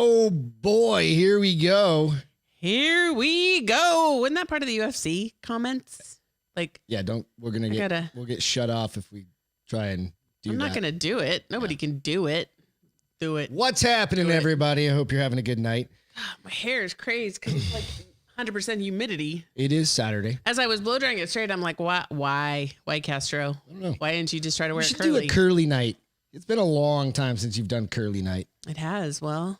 Oh boy, here we go. Here we go. Wasn't that part of the UFC comments? Like, yeah, we'll get shut off if we try and do that. I'm not gonna do it. Nobody can do it. Do it. What's happening, everybody? I hope you're having a good night. My hair is crazy because it's like 100% humidity. It is Saturday. As I was blow drying it straight, I'm like, why Castro? I don't know. Why didn't you just try to wear You it should curly? do a curly night. It's been a long time since you've done curly night. It has. Well,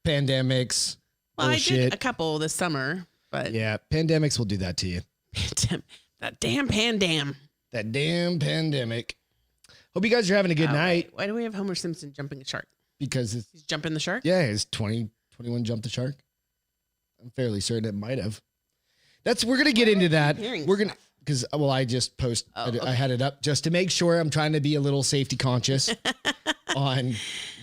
Pandemics. I bullshit. did a couple this summer, but Yeah, pandemics will do that to you. that damn pandam. That damn pandemic. Hope you guys are having a good night. Why do we have Homer Simpson jumping a shark? Because He's jumping the shark? yeah, his 2021 jumped the shark. I'm fairly certain it might have. We're gonna get into that. We're gonna because I just I had it up just to make sure. I'm trying to be a little safety conscious on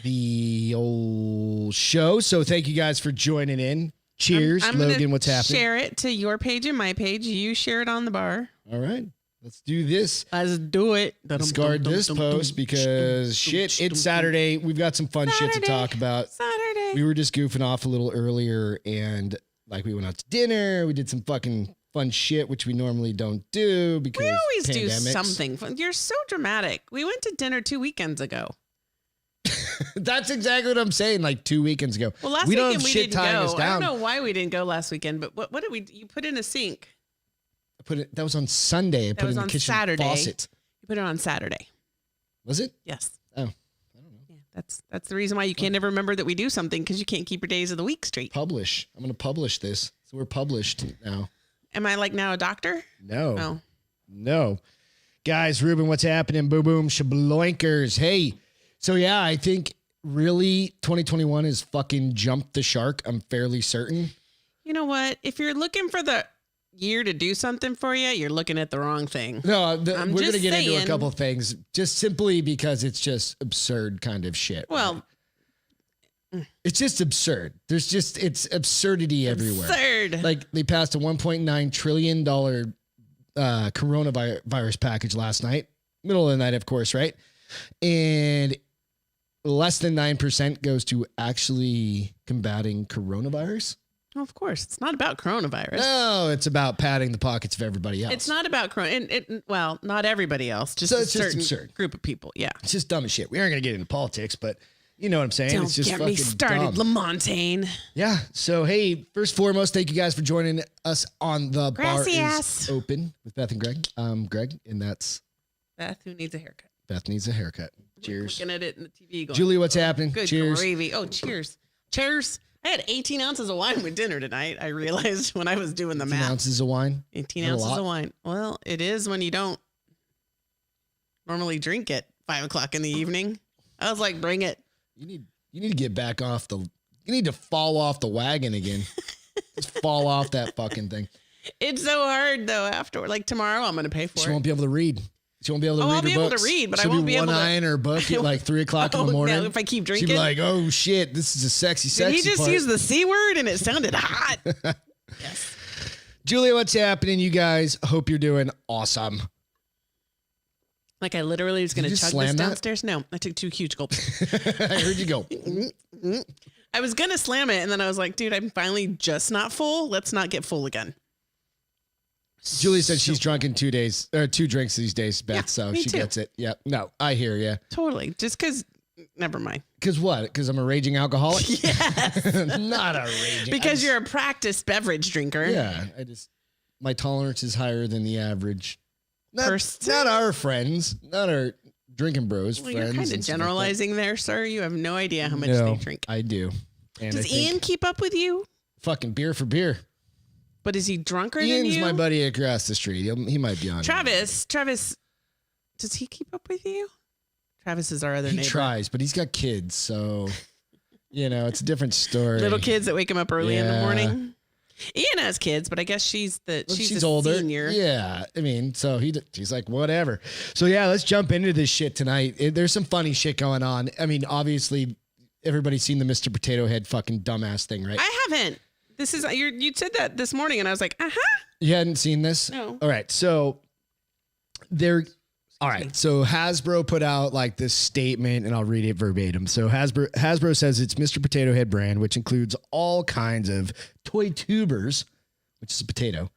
the old show. So thank you guys for joining in. Cheers, I'm Logan. What's happening? Share it to your page and my page. You share it on the bar. All right, let's do this. Let's do it. Discard this post because shit, it's Saturday. We've got some fun shit to talk about. Saturday. We were just goofing off a little earlier and like we went out to dinner. We did some fucking fun shit, which we normally don't do because we always pandemics. do something fun. You're so dramatic. We went to dinner 2 weekends ago. That's exactly what I'm saying. Like 2 weekends ago. Well, last we don't weekend have we shit didn't tying go. us I down. don't know why we didn't go last weekend, but what did we? You put in a sink. That was on Sunday. I put it in the kitchen Saturday. faucet. You put it on Saturday. Was it? Yes. Oh, I don't know. Yeah, that's the reason why you can't ever remember that we do something because you can't keep your days of the week straight. Publish. I'm going to publish this. So we're published now. Am I like now a doctor? No. Oh. No. Guys, Ruben, what's happening? Boom, boom, shabloinkers. Hey. So, yeah, I think really 2021 is fucking jumped the shark. I'm fairly certain. You know what? If you're looking for the year to do something for you, you're looking at the wrong thing. No, we're going to get into a saying. couple of things just simply because it's just absurd kind of shit. Well, it's just absurd. It's absurdity everywhere. Absurd. Like they passed a $1.9 trillion coronavirus package last night, middle of the night, of course, right? And less than 9% goes to actually combating coronavirus. Well, of course, it's not about coronavirus. No, it's about padding the pockets of everybody else. It's not about corona. Well, not everybody else, just So a it's just certain absurd. group of people. Yeah. It's just dumb as shit. We aren't going to get into politics, but you know what I'm saying? Don't it's just get fucking me started, dumb. LaMontagne. Yeah. So, hey, first and foremost, thank you guys for joining us on The Bar Gracias. is Open with Beth and Greg. Greg, and that's Beth, who needs a haircut? Beth needs a haircut. Cheers. Looking at it in the TV going, Julie, what's happening? good Cheers. gravy. Oh, cheers. Cheers. I had 18 ounces of wine with dinner tonight. I realized when I was doing the 18 math. ounces of wine. 18 Not a ounces lot. of wine. Well, it is when you don't normally drink at 5 o'clock in the evening. I was like, bring it. You need to get back off the. You need to fall off the wagon again. Just fall off that fucking thing. It's so hard though. After like tomorrow, I'm going to pay for She it. won't be able to read. She won't be able to read I'll her be able books. to read, but I She'll won't be able to. one eye in her book at like 3 o'clock in the morning. Now, if I keep She'd drinking, be like, "Oh shit, this is a sexy did he just part." use the C word and it sounded hot? Yes. Julia, what's happening? You guys, hope you're doing awesome. Like I literally was going to you just chug slam this that? downstairs. No, I took 2 huge gulps. I heard you go. I was going to slam it, and then I was like, dude, I'm finally just not full. Let's not get full again. Julie said she's drunk in 2 days or 2 drinks these days, Beth. Yeah, So me she too. gets it. Yeah. No, I hear you. Totally. Just because, never mind. Because what? Because I'm a raging alcoholic? Yes. Not a raging. Because you're a practiced beverage drinker. Yeah. My tolerance is higher than the average. Person? Not our friends. Not our drinking bros Well, friends. you're kind and of stuff like that. generalizing there, sir. You have no idea how much No, they drink. I do. And Does Ian keep up with you? Fucking beer for beer. But is he drunker than Ian's you? my buddy across the street. He might be on. Travis, does he keep up with you? Travis is our other He neighbor. tries, but he's got kids, so it's a different story. Little kids that wake him up early in the Yeah. morning. Ian has kids, but I guess she's She's a older. senior. Yeah, I mean, so he's like whatever. So yeah, let's jump into this shit tonight. There's some funny shit going on. I mean, obviously, everybody's seen the Mr. Potato Head fucking dumbass thing, right? I haven't. This is you said that this morning, and I was like, You hadn't seen this? No. All right, so All right. So Hasbro put out like this statement, and I'll read it verbatim. So Hasbro says it's Mr. Potato Head brand, which includes all kinds of toy tubers, which is a potato.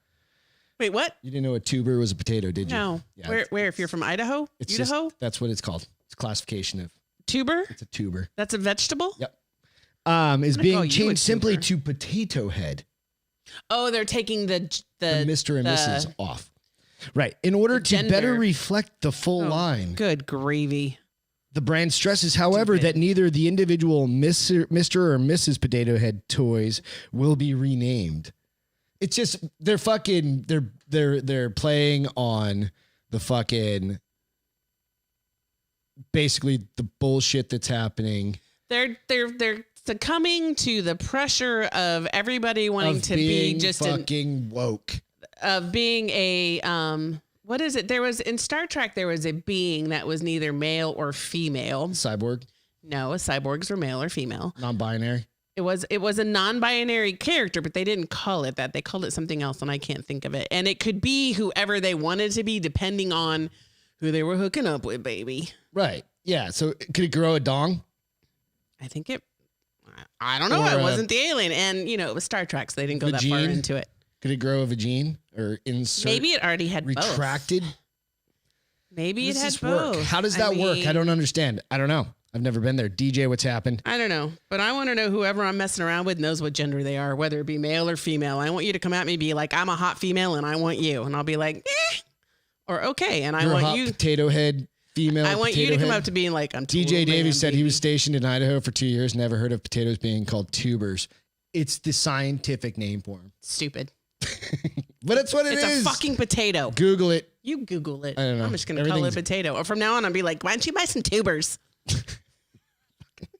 Wait, what? You didn't know a tuber was a potato, did you? No. Yeah, Where? If you're from Idaho? Idaho? That's what it's called. It's a classification of Tuber? It's a tuber. That's a vegetable? Yep. Is being changed simply to potato head. Oh, they're taking the Mr. and Mrs. off. Right. In order to better reflect the full line. Good gravy. The brand stresses, however, that neither the individual Mr. or Mrs. Potato Head toys will be renamed. It's just they're playing on the fucking basically the bullshit that's happening. They're succumbing to the pressure of everybody wanting to be just fucking woke. Of being a what is it? There was in Star Trek there was a being that was neither male or female. Cyborg? No, cyborgs were male or female. Non-binary. It was a non-binary character, but they didn't call it that. They called it something else, and I can't think of it. And it could be whoever they wanted to be, depending on who they were hooking up with, baby. Right. Yeah. So could it grow a dong? I think it. I don't know. I wasn't the alien, and it was Star Trek, so they didn't go that far into it. Could it grow a vagine or insert? Maybe it already had retracted. Both. Maybe it had both. How does that work? I don't understand. I don't know. I've never been there. DJ, what's happened? I don't know, but I want to know whoever I'm messing around with knows what gender they are, whether it be male or female. I want you to come at me and be like, I'm a hot female and I want you. And I'll be like, or okay. And I want you. Potato head female. I want you to come up to being like, I'm DJ Davies said he was stationed in Idaho for 2 years, never heard of potatoes being called tubers. It's the scientific name for them. Stupid. But that's what it is. It's a fucking potato. Google it. You Google it. I don't know. I'm just going to call it a potato. Or from now on, I'll be like, why don't you buy some tubers?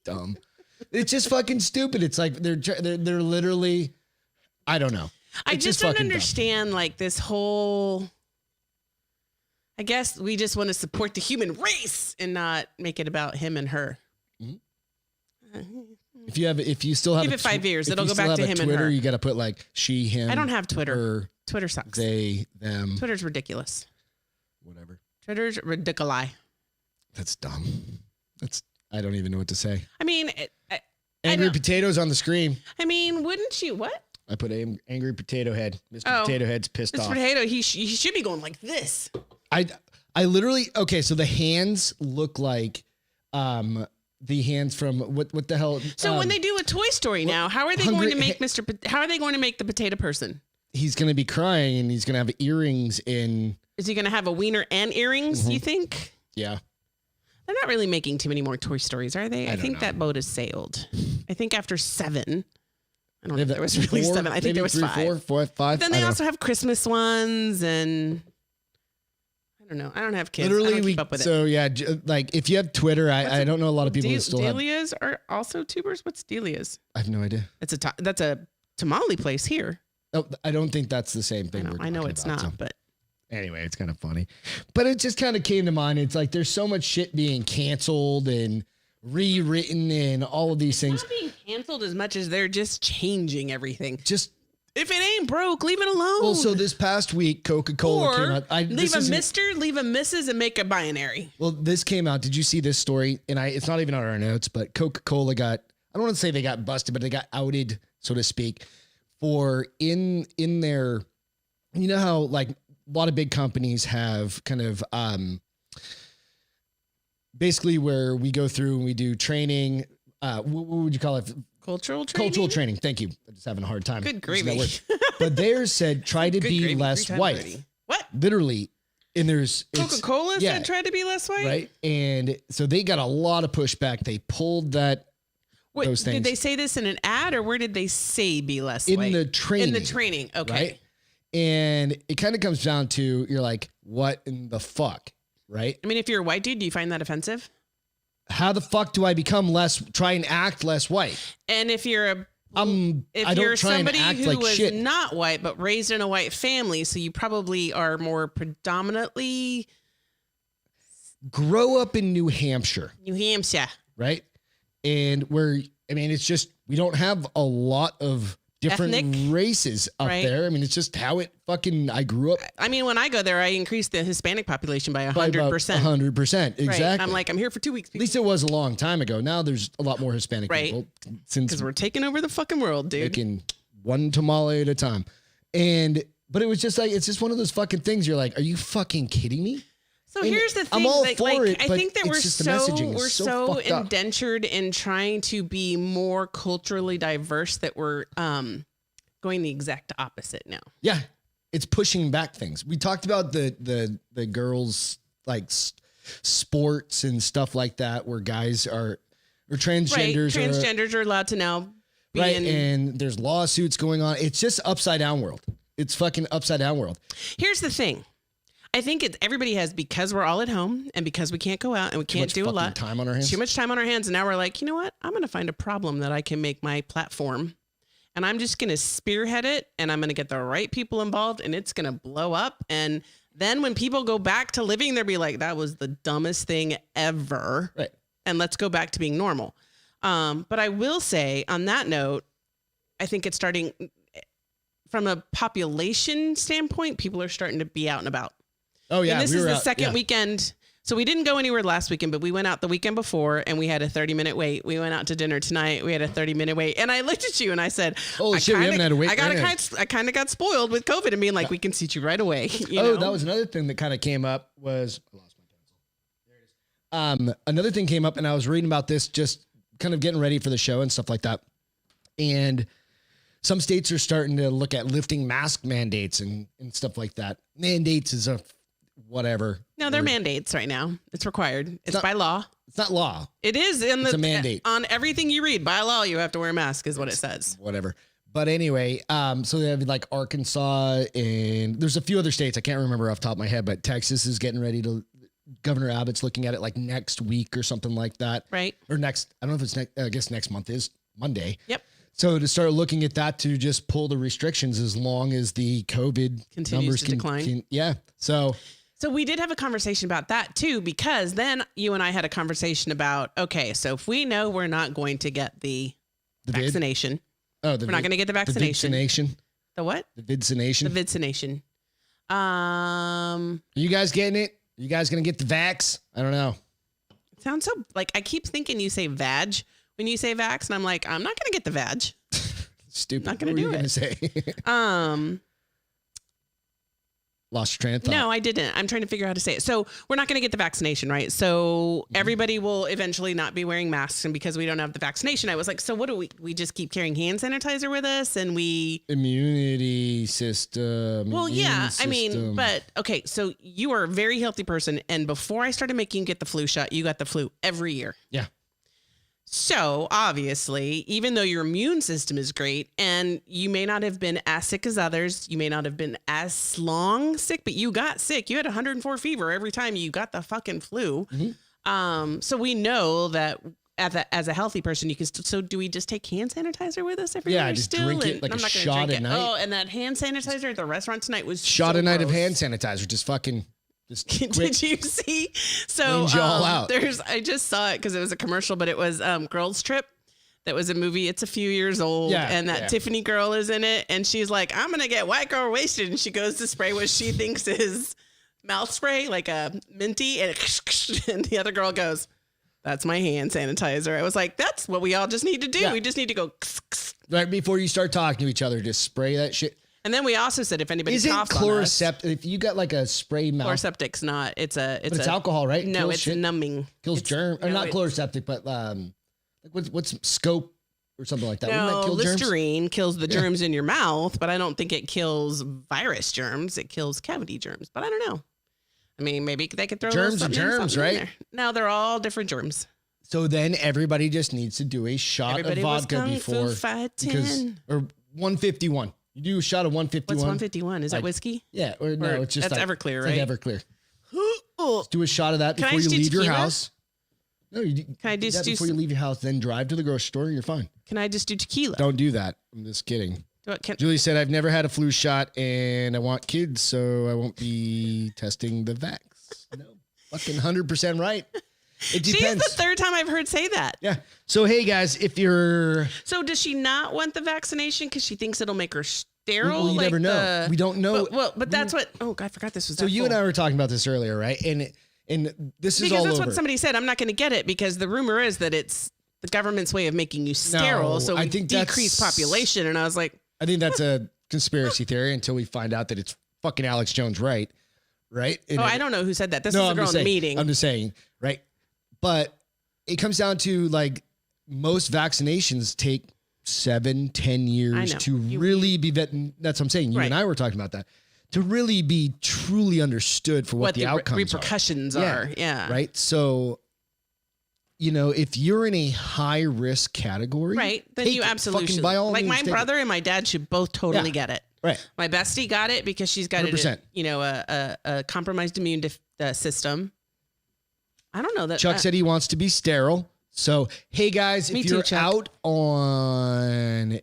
Dumb. It's just fucking stupid. It's like they're literally, I don't know. I just don't understand like this whole, I guess we just want to support the human race and not make it about him and her. Mm-hmm. If you still have give it 5 years, it'll go back to him Twitter, and her. You got to put like she, him. I don't have Twitter. Her, Twitter sucks. They, them. Twitter's ridiculous. Whatever. Twitter's ridiculous. That's dumb. I don't even know what to say. I mean, angry potatoes on the screen. I mean, wouldn't you? What? I put angry potato head. Mr. Potato Head's pissed off. Mr. Potato, he should be going like this. I literally, okay, so the hands look like the hands from what the hell? So when they do a Toy Story now, how are they going to make how are they going to make the potato person? He's going to be crying and he's going to have earrings in. Is he going to have a wiener and earrings, you think? Yeah. They're not really making too many more Toy Stories, are they? I think know. That boat has sailed. I think after 7. I don't know if there was really 7. I think there was 5. 4, 5. Then they also have Christmas ones and I don't know. I don't have kids. Literally, I don't keep up with it. So yeah, like if you have Twitter, I don't know a lot of people who still have. Delia's are also tubers. What's Delia's? I have no idea. That's a tamale place here. Oh, I don't think that's the same thing. I know it's not, so. but. Anyway, it's kind of funny, but it just kind of came to mind. It's like there's so much shit being canceled and rewritten and all of these things. It's not being canceled as much as they're just changing everything. Just if it ain't broke, leave it alone. Well, so this past week, Coca-Cola came out. Leave a Mr., leave a Mrs., and make a binary. Well, this came out. Did you see this story? And it's not even on our notes, but Coca-Cola got, I don't want to say they got busted, but they got outed, so to speak, for in their, you know how like a lot of big companies have kind of basically where we go through and we do training. What would you call it? Cultural training? Cultural training. Thank you. I'm just having a hard time. Good gravy. But theirs said try to be less white. Already. What? Literally. And there's Coca-Cola said try to be less white? Right. And so they got a lot of pushback. They pulled those things. Did they say this in an ad or where did they say be less white? In the training. In the training. Okay. Right? And it kind of comes down to you're like, what in the fuck? Right? I mean, if you're a white dude, do you find that offensive? How the fuck do I become try and act less white? And if you're you're somebody who like was shit. not white but raised in a white family, so you probably are more predominantly grow up in New Hampshire. New Hampshire. Right? And it's just we don't have a lot of different ethnic, races up there. I mean, it's just how I grew up. I mean, when I go there, I increased the Hispanic population by 100%. 100%. Exactly. Right. I'm like, I'm here for 2 weeks. At least it was a long time ago. Now there's a lot more Hispanic people. Because we're taking over the fucking world, dude. Making one tamale at a time. But it was just like, it's just one of those fucking things. You're like, are you fucking kidding me? So here's the thing. I'm all for it, I but think that we're so indentured in trying to be more culturally diverse that we're going the exact opposite now. Yeah, it's pushing back things. We talked about the girls like sports and stuff like that, where guys or transgenders. Right. Transgenders are allowed to now be and there's lawsuits going on. It's just upside down world. It's fucking upside down world. Here's the thing. I think everybody has, because we're all at home and because we can't go out and we can't do a lot. Time on our hands. Too much time on our hands. And now we're like, you know what? I'm going to find a problem that I can make my platform. And I'm just going to spearhead it. And I'm going to get the right people involved. And it's going to blow up. And then when people go back to living, they'll be like, that was the dumbest thing ever. Right. And let's go back to being normal. But I will say, on that note, I think it's starting from a population standpoint, people are starting to be out and about. Oh, yeah. And this is the second weekend. So we didn't go anywhere last weekend, but we went out the weekend before and we had a 30-minute wait. We went out to dinner tonight. We had a 30-minute wait. And I looked at you and I said, holy shit, we haven't had a wait. I kind of got spoiled with COVID and being like, we can seat you right away. You know? That was another thing that kind of came up was, I lost my pencil. There it is. Another thing came up and I was reading about this, just kind of getting ready for the show and stuff like that. And some states are starting to look at lifting mask mandates and stuff like that. Mandates is a whatever. No, they're mandates right now. It's required. It's by law. It's not law. It is It's a mandate. On everything you read. By law, you have to wear a mask is what it says. Whatever. But anyway, so they have like Arkansas and there's a few other states. I can't remember off the top of my head, but Texas is getting ready to, Governor Abbott's looking at it like next week or something like that. Right. Or next, I don't know if it's next, I guess next month is Monday. Yep. So to start looking at that, to just pull the restrictions as long as the COVID continues numbers to decline. Yeah. So we did have a conversation about that too, because then you and I had a conversation about, okay, so if we know we're not going to get the vaccination, we're not going to get the vaccination. The vidcination. The what? The vidcination. The vidcination. Are you guys getting it? Are you guys going to get the vax? I don't know. It sounds so like, I keep thinking you say vag when you say vax, and I'm like, I'm not going to get the vag. Stupid. Not going to do it. Say? Lost your train of thought. No, I didn't. I'm trying to figure out how to say it. So we're not going to get the vaccination, right? So everybody will eventually not be wearing masks. And because we don't have the vaccination, I was like, so what do we just keep carrying hand sanitizer with us? And immunity system. Well, yeah. System. I mean, but okay. So you are a very healthy person. And before I started making you get the flu shot, you got the flu every year. Yeah. So obviously, even though your immune system is great and you may not have been as sick as others, you may not have been as long sick, but you got sick. You had 104 fever every time you got the fucking flu. Mm-hmm. So we know that as a healthy person, you can so do we just take hand sanitizer with us everywhere? Yeah, just still? drink it like a shot a night. Oh, and that hand sanitizer at the restaurant tonight was shot so a night gross. of hand sanitizer. Just fucking. Did you see? So I just saw it because it was a commercial, but it was Girls Trip. That was a movie. It's a few years old, and that Tiffany girl is in it, and she's like, "I'm gonna get white girl wasted," and she goes to spray what she thinks is mouth spray, like a minty, and the other girl goes, "That's my hand sanitizer." I was like, "That's what we all just need to do. Yeah. We just need to go." Right before you start talking to each other, just spray that shit. And then we also said if anybody coughs chloroseptic, if you got like a spray mouth. Chloroseptic's not. It's alcohol, right? No, it's numbing. Kills germs. Or not chloroseptic, but what's scope or something like that. Wouldn't that kill Listerine germs? Kills the germs in your mouth, but I don't think it kills virus germs. It kills cavity germs, but I don't know. I mean, maybe they could throw germs and germs, right? There. No, they're all different germs. So then everybody just needs to do a shot of vodka before or 151. You do a shot of 151. What's 151? Is that whiskey? Yeah, or no, it's just that's like, Everclear, right? Like Everclear. Just do a shot of that before you leave your house. No, can I just do before you leave your house, then drive to the grocery store. You're fine. Can I just do tequila? Don't do that. I'm just kidding. Julie said, "I've never had a flu shot, and I want kids, so I won't be testing the vax." No, fucking 100% right. It depends. She's the third time I've heard say that. Yeah. So, hey, guys, if you're... So does she not want the vaccination because she thinks it'll make her sterile? Well, you never know. We don't know. But that's what... Oh, God, I forgot this was So you and I were talking about this earlier, right? And this is all over. Because that's what somebody said. I'm not going to get it because the rumor is that it's the government's way of making you sterile. So I think decrease population. And I was like... I think that's a conspiracy theory until we find out that it's fucking Alex Jones, right? And I don't know who said that. This is a girl in the meeting. I'm just saying, right? But it comes down to like most vaccinations take 7-10 years to really be that's what I'm saying. You and I were talking about that. To really be truly understood for what the outcomes repercussions are. Yeah. Right. So, if you're in a high risk category, right, then you absolutely by all means, my brother and my dad should both totally get it. Right. My bestie got it because she's got 100%. a compromised immune system. I don't know that. Chuck said he wants to be sterile. So, hey guys, if you're out on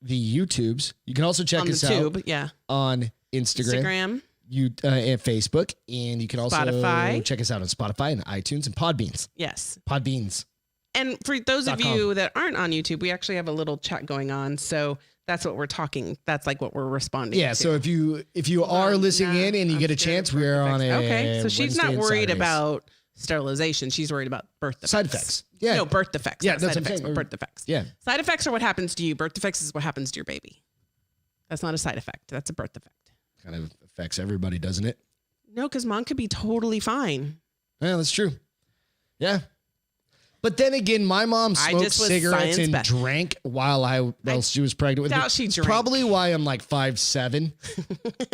the YouTubes, you can also check us out on Instagram, and Facebook, and you can also check us out on Spotify and iTunes and Podbeans. Yes. Podbeans. And for those of you that aren't on YouTube, we actually have a little chat going on. So that's what we're talking. That's like what we're responding to. Yeah. So if you are listening in and you get a chance, we are on a okay. So she's not worried about sterilization. She's worried about birth defects. Side effects. Yeah. No, birth defects. Yeah, that's side effects, but birth defects. Yeah. Side effects are what happens to you. Birth defects is what happens to your baby. That's not a side effect. That's a birth defect. Kind of affects everybody, doesn't it? No, because mom could be totally fine. Yeah, that's true. Yeah. But then again, my mom smoked cigarettes and drank while she was pregnant with me. She drank. Probably why I'm like 5'7".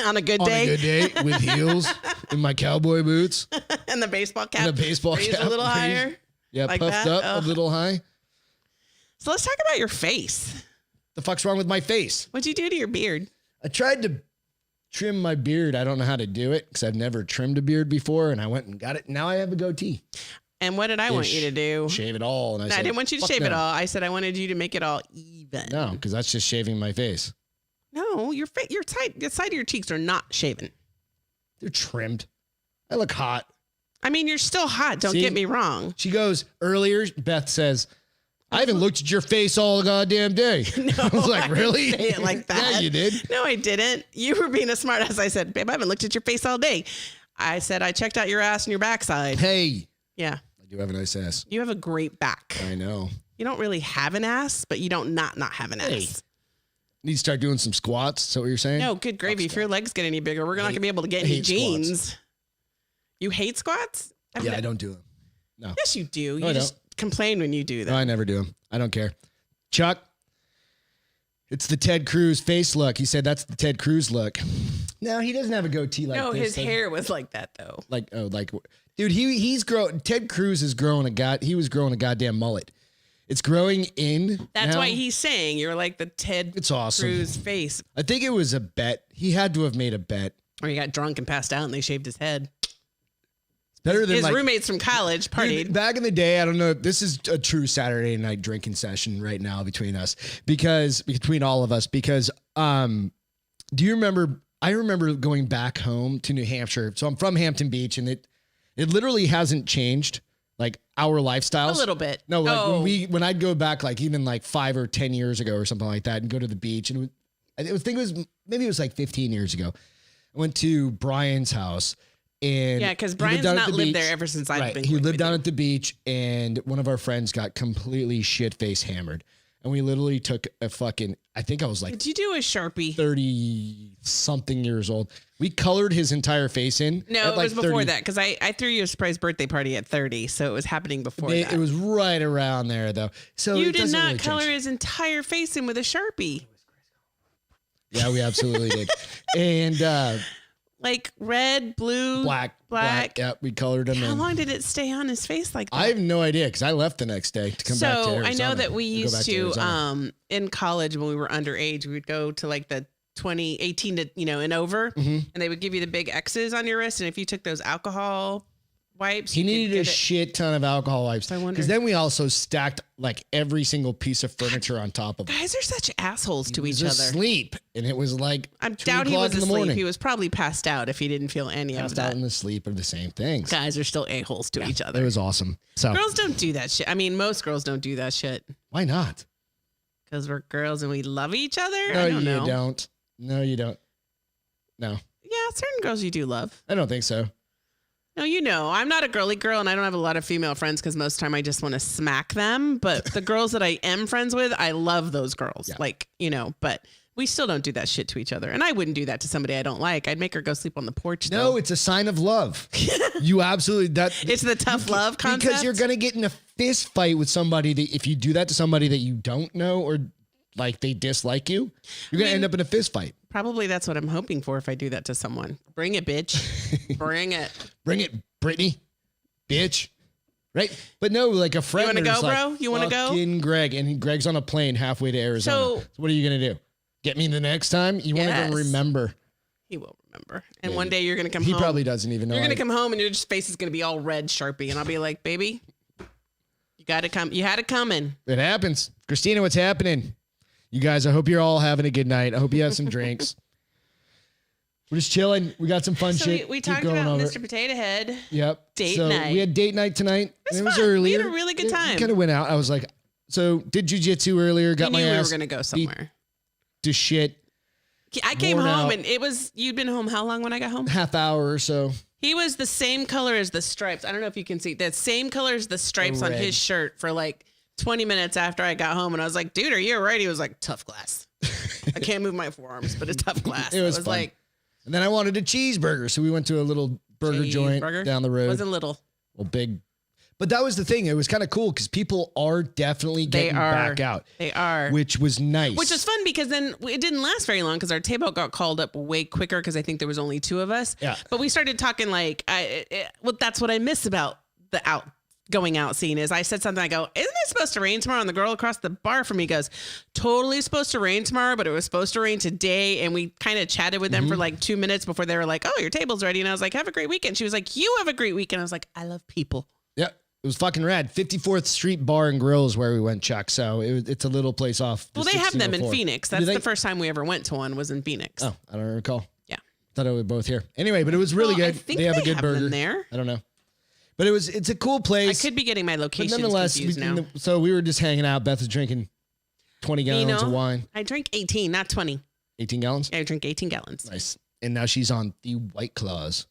On a good day. On a good day with heels in my cowboy boots. And the baseball cap. And the baseball cap. A little higher. Yeah, like puffed up a little high. So let's talk about your face. The fuck's wrong with my face? What'd you do to your beard? I tried to trim my beard. I don't know how to do it because I've never trimmed a beard before, and I went and got it. Now I have a goatee. And what did I want you to do? Shave it all. And I didn't want you to shave it all. I said I wanted you to make it all even. No, because that's just shaving my face. No, the side of your cheeks are not shaven. They're trimmed. I look hot. I mean, you're still hot. Don't get me wrong. She goes earlier. Beth says, I haven't looked at your face all goddamn day. No, I was like, really? I didn't say it like that. Yeah, you did. No, I didn't. You were being a smart ass. I said, babe, I haven't looked at your face all day. I said, I checked out your ass and your backside. Hey. Yeah. I do have a nice ass. You have a great back. I know. You don't really have an ass, but you don't not have an ass. Need to start doing some squats. Is that what you're saying? No, good gravy. If your legs get any bigger, we're not going to be able to get any jeans. Squats. You hate squats? I don't do them. No. Yes, you do. You just complain when you do them. No, I never do them. I don't care. Chuck, it's the Ted Cruz face look. He said that's the Ted Cruz look. No, he doesn't have a goatee like this. No, his hair was like that though. Dude, he's grown. Ted Cruz is growing he was growing a goddamn mullet. It's growing in. That's why he's saying you're like the Ted Cruz face. I think it was a bet. He had to have made a bet. Or he got drunk and passed out and they shaved his head. Better than his roommates from college partied. Dude, back in the day, I don't know. This is a true Saturday night drinking session right now between all of us. Because do you remember? I remember going back home to New Hampshire. So I'm from Hampton Beach, and it literally hasn't changed like our lifestyles a little bit. No, like when I'd go back like even like 5 or 10 years ago or something like that, and go to the beach, and it was like 15 years ago. I went to Brian's house. And yeah, because Brian's not lived there ever since I've been. He lived down at the beach, and one of our friends got completely shit-faced hammered. And we literally took a fucking, I think I was like... Did you do a Sharpie? 30-something years old. We colored his entire face in. No, it was before that, because I threw you a surprise birthday party at 30, so it was happening before that. It was right around there, though. So you did not color his entire face in with a Sharpie. Yeah, we absolutely did. And... like red, blue, black. Yeah, we colored him. How long did it stay on his face like that? I have no idea because I left the next day to come back to Arizona. So I know that we used to in college when we were underage, we would go to like the 18 to and over, and they would give you the big X's on your wrist, and if you took those alcohol wipes. He needed a shit ton of alcohol wipes. Because then we also stacked like every single piece of furniture on top of it. Guys are such assholes to each other. Asleep, and it was like I doubt he was asleep. He was probably passed out if he didn't feel any of that. Passed out in the sleep of the same things. Guys are still a-holes to each other. It was awesome. So girls don't do that shit. I mean, most girls don't do that shit. Why not? Because we're girls and we love each other. No, you don't. No, you don't. No. Yeah, certain girls you do love. I don't think so. No, you know, I'm not a girly girl and I don't have a lot of female friends because most of the time I just want to smack them. But the girls that I am friends with, I love those girls. Yeah. Like, you know, but we still don't do that shit to each other. And I wouldn't do that to somebody I don't like. I'd make her go sleep on the porch. No, it's a sign of love. You absolutely, it's the tough love concept. Because you're going to get in a fist fight with somebody that if you do that to somebody that you don't know or like they dislike you, you're going to end up in a fist fight. Probably that's what I'm hoping for if I do that to someone. Bring it, bitch. Bring it. Bring it, Brittany. Bitch. Right? But no, like a friend. You want to go, bro? You want to go? Fucking Greg. And Greg's on a plane halfway to Arizona. So what are you going to do? Get me the next time? You won't even remember. He will remember. And one day you're going to come home. He probably doesn't even know. You're going to come home and your face is going to be all red Sharpie. And I'll be like, baby, you got to come. You had it coming. It happens. Christina, what's happening? You guys, I hope you're all having a good night. I hope you have some drinks. We're just chilling. We got some fun shit. We talked about Mr. Potato Head. Yep. Date night. We had date night tonight. It was earlier. We had a really good time. Kind of went out. I was like, so did jujitsu earlier. Got my ass. We were going to go somewhere. To shit. I came home and you'd been home how long when I got home? Half hour or so. He was the same color as the stripes. I don't know if you can see that same color as the stripes on his shirt for like 20 minutes after I got home. And I was like, dude, are you all right? He was like, tough glass. I can't move my forearms, but it's tough glass. It was fun. Like, and then I wanted a cheeseburger. So we went to a little burger joint down the road. Wasn't little. Well, big. But that was the thing. It was kind of cool because people are definitely getting back out. They are. Which was nice. Which was fun because then it didn't last very long because our table got called up way quicker because I think there was only 2 of us. Yeah. But we started talking like, well, that's what I miss about the going out scene is I said something. I go, isn't it supposed to rain tomorrow? And the girl across the bar from me goes, totally supposed to rain tomorrow, but it was supposed to rain today. And we kind of chatted with them for like 2 minutes before they were like, oh, your table's ready. And I was like, have a great weekend. She was like, you have a great weekend. I was like, I love people. Yeah. It was fucking rad. 54th Street Bar and Grill is where we went, Chuck. So it's a little place off. Well, they have them in Phoenix. That's the first time we ever went to one was in Phoenix. Oh, I don't recall. Yeah. Thought we were both here. Anyway, but it was really good. I think they have a good burger there. I don't know. But it's a cool place. I could be getting my locations confused now. So we were just hanging out. Beth was drinking 20 gallons of wine. I drink 18, not 20. 18 gallons? Yeah, I drink 18 gallons. Nice. And now she's on the White Claws.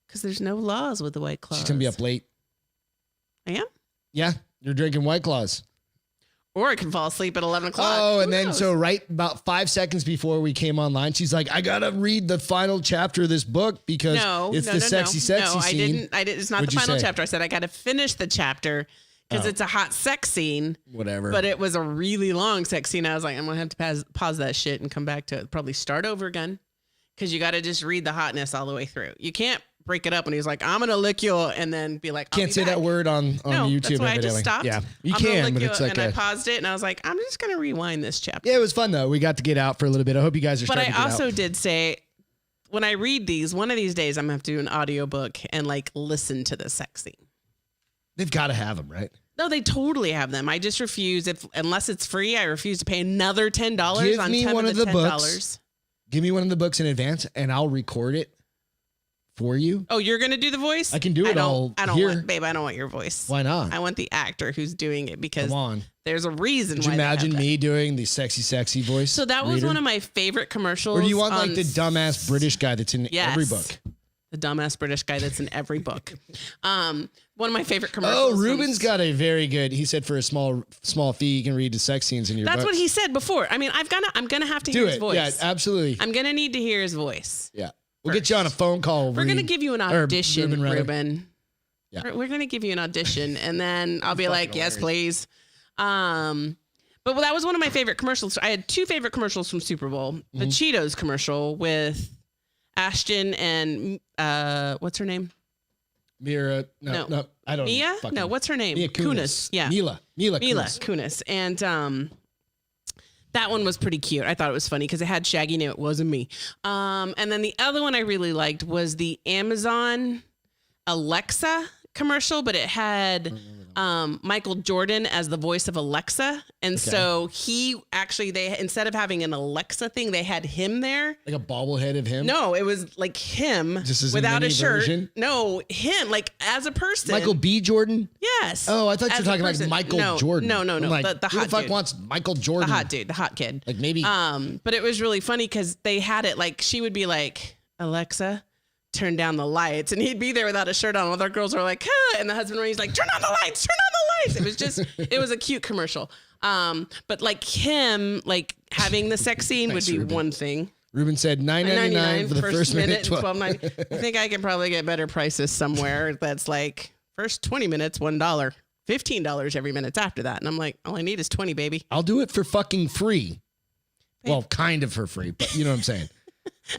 Because there's no laws with the White Claws. She's going to be up late. I am? Yeah, you're drinking White Claws. Or I can fall asleep at 11 o'clock. Oh, and then so right about 5 seconds before we came online, she's like, I got to read the final chapter of this book because it's the sexy scene. No, I didn't. It's not the final chapter. I said, I got to finish the chapter because it's a hot sex scene. Whatever. But it was a really long sex scene. I was like, I'm going to have to pause that shit and come back to it. Probably start over again because you got to just read the hotness all the way through. You can't break it up and he's like, I'm gonna lick you and then be like, can't say that word on YouTube. That's why I just stopped. Yeah, you can, but it's like I paused it and I was like, I'm just gonna rewind this chapter. Yeah, it was fun though. We got to get out for a little bit. I hope you guys are. But I also did say, when I read these, one of these days I'm gonna have to do an audiobook and like listen to the sex scene. They've got to have them, right? No, they totally have them. I just refuse unless it's free. I refuse to pay another $10 on me $10 one of the $10. books. Give me one of the books in advance and I'll record it for you. Oh, you're going to do the voice? I can do it all I don't here. Babe, I don't want your voice. Why not? I want the actor who's doing it because Come on. There's a reason Could you imagine me doing the sexy voice? So that was one of my favorite commercials. Or do you want like the dumbass British guy that's in every book? The dumbass British guy that's in every book. One of my favorite commercials. Oh, Ruben's got a very good. He said for a small fee, you can read the sex scenes in your books. That's what he said before. I mean, I'm gonna have to hear his voice. Yeah, absolutely. I'm gonna need to hear his voice. Yeah. We'll get you on a phone call. We're going to give you an audition, Ruben. Yeah. We're going to give you an audition, and then I'll be like, yes, please. But that was one of my favorite commercials. I had 2 favorite commercials from Super Bowl. The Cheetos commercial with Ashton and, what's her name? Mira. No, I don't know. Mia? No, what's her name? Mia Kunis. Yeah. Mila Kunis. And, that one was pretty cute. I thought it was funny because it had Shaggy in it. It wasn't me. And then the other one I really liked was the Amazon Alexa commercial, but it had Michael Jordan as the voice of Alexa. And so he actually, instead of having an Alexa thing, they had him there. Like a bobblehead of him? No, it was like him without a shirt. Version? No, him, like as a person. Michael B. Jordan? Yes. Oh, I thought you were talking like Michael Jordan. No. Like, the hot who the fuck dude. wants Michael Jordan? The hot dude, the hot kid. Like maybe. But it was really funny because they had it like, she would be like, Alexa, turn down the lights, and he'd be there without a shirt on. Other girls are like, huh, and the husband he's like, turn on the lights. It was a cute commercial. But like him, like having the sex scene would be Ruben. one thing. Ruben said $9.99 for the first minute. $12.90. I think I can probably get better prices somewhere. That's like first 20 minutes, $1, $15 every minute after that. And I'm like, all I need is 20, baby. I'll do it for fucking free. Well, kind of for free, but you know what I'm saying.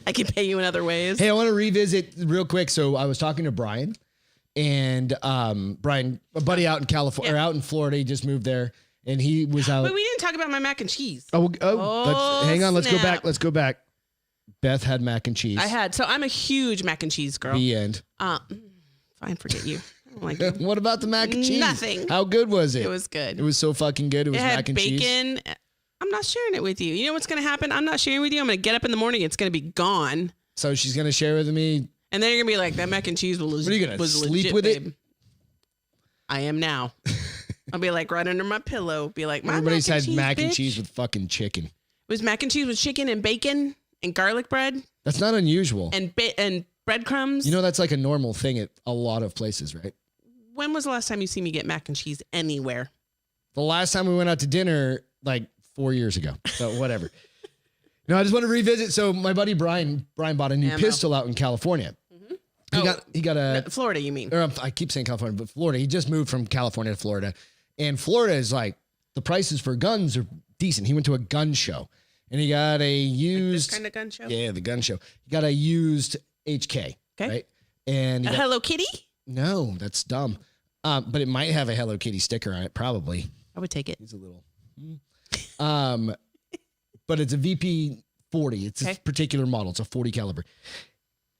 I can pay you in other ways. Hey, I want to revisit real quick. So I was talking to Brian, and Brian, a buddy out in California, or out in Florida, he just moved there, and he was out. But we didn't talk about my mac and cheese. Hang on. Let's go back. Beth had mac and cheese. I had. So I'm a huge mac and cheese girl. The end. Fine, forget you. I don't like you. What about the mac and cheese? Nothing. How good was it? It was good. It was so fucking good. It was mac and cheese. It had bacon. I'm not sharing it with you. You know what's going to happen? I'm not sharing with you. I'm going to get up in the morning. It's going to be gone. So she's going to share with me. And then you're going to be like, that mac and cheese was, what are you gonna sleep legit, with babe. it? I am now. I'll be like right under my pillow. Be like, my everybody's mac and had cheese, mac and bitch. cheese with fucking chicken. It was mac and cheese with chicken and bacon and garlic bread. That's not unusual. And breadcrumbs. You know, that's like a normal thing at a lot of places, right? When was the last time you see me get mac and cheese anywhere? The last time we went out to dinner, like 4 years ago. So whatever. No, I just want to revisit. So my buddy Brian bought a new pistol out in California. Mm-hmm. He got a Florida, you mean? Or I keep saying California, but Florida. He just moved from California to Florida, and Florida is like the prices for guns are decent. He went to a gun show, and he got a used kind of gun show. Yeah, the gun show. He got a used HK. Okay. Right. And Hello Kitty? No, that's dumb. But it might have a Hello Kitty sticker on it. Probably. I would take it. He's a little. But it's a VP 40. It's a particular model. It's a 40 caliber.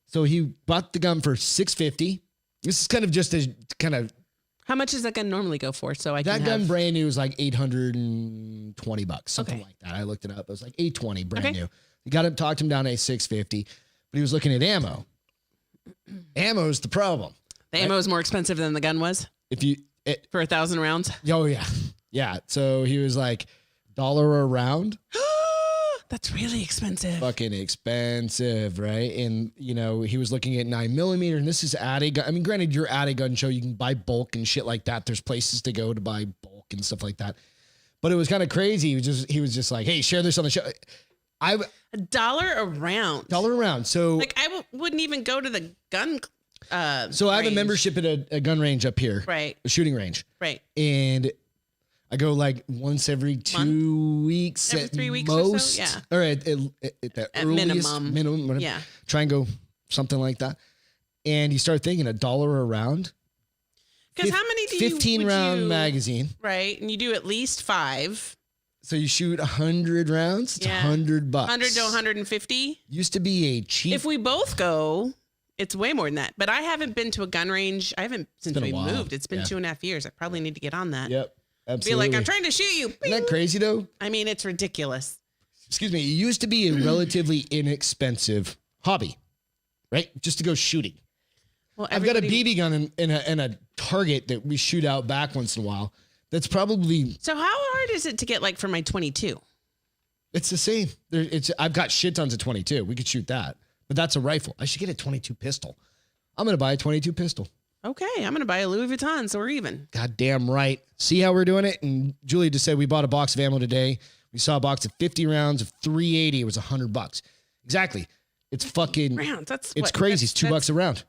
So he bought the gun for $650. This is kind of just a kind of. How much does that gun normally go for? So that gun brand new is like $820, something like that. I looked it up. It was like $820 brand new. He talked him down to $650, but he was looking at ammo. Ammo's the problem. The ammo is more expensive than the gun was. For 1,000 rounds. Oh yeah, yeah. So he was like $1 a round. That's really expensive. Fucking expensive, right? And you know he was looking at 9mm, and this is at a gun. I mean, granted, you're at a gun show, you can buy bulk and shit like that. There's places to go to buy bulk and stuff like that. But it was kind of crazy. He was just like, hey, share this on the show. $1 a round. $1 a round. So like I wouldn't even go to the gun. So I have a membership at a gun range up here, right? A shooting range, right? And I go like once every 2 weeks, every 3 weeks most, or so, yeah. Or at the earliest minimum, yeah. Try and go something like that. And you start thinking $1 a round. Because how many do you 15 round magazine, right? And you do at least 5. So you shoot 100 rounds. It's $100. 100 to 150. Used to be a cheap. If we both go, it's way more than that. But I haven't been to a gun range. I haven't since we moved. It's been 2.5 years. I probably need to get on that. Yep. Absolutely. Be like, I'm trying to shoot you. Isn't that crazy though? I mean, it's ridiculous. Excuse me. It used to be a relatively inexpensive hobby, right? Just to go shooting. Well, I've got a BB gun and a target that we shoot out back once in a while. That's probably. So how hard is it to get like for my 22? It's the same. I've got shit tons of 22. We could shoot that, but that's a rifle. I should get a 22 pistol. I'm going to buy a 22 pistol. Okay, I'm going to buy a Louis Vuitton, so we're even. Goddamn right. See how we're doing it? And Julie just said we bought a box of ammo today. We saw a box of 50 rounds of 380. It was $100. Exactly. It's fucking rounds. It's crazy. It's $2 a round.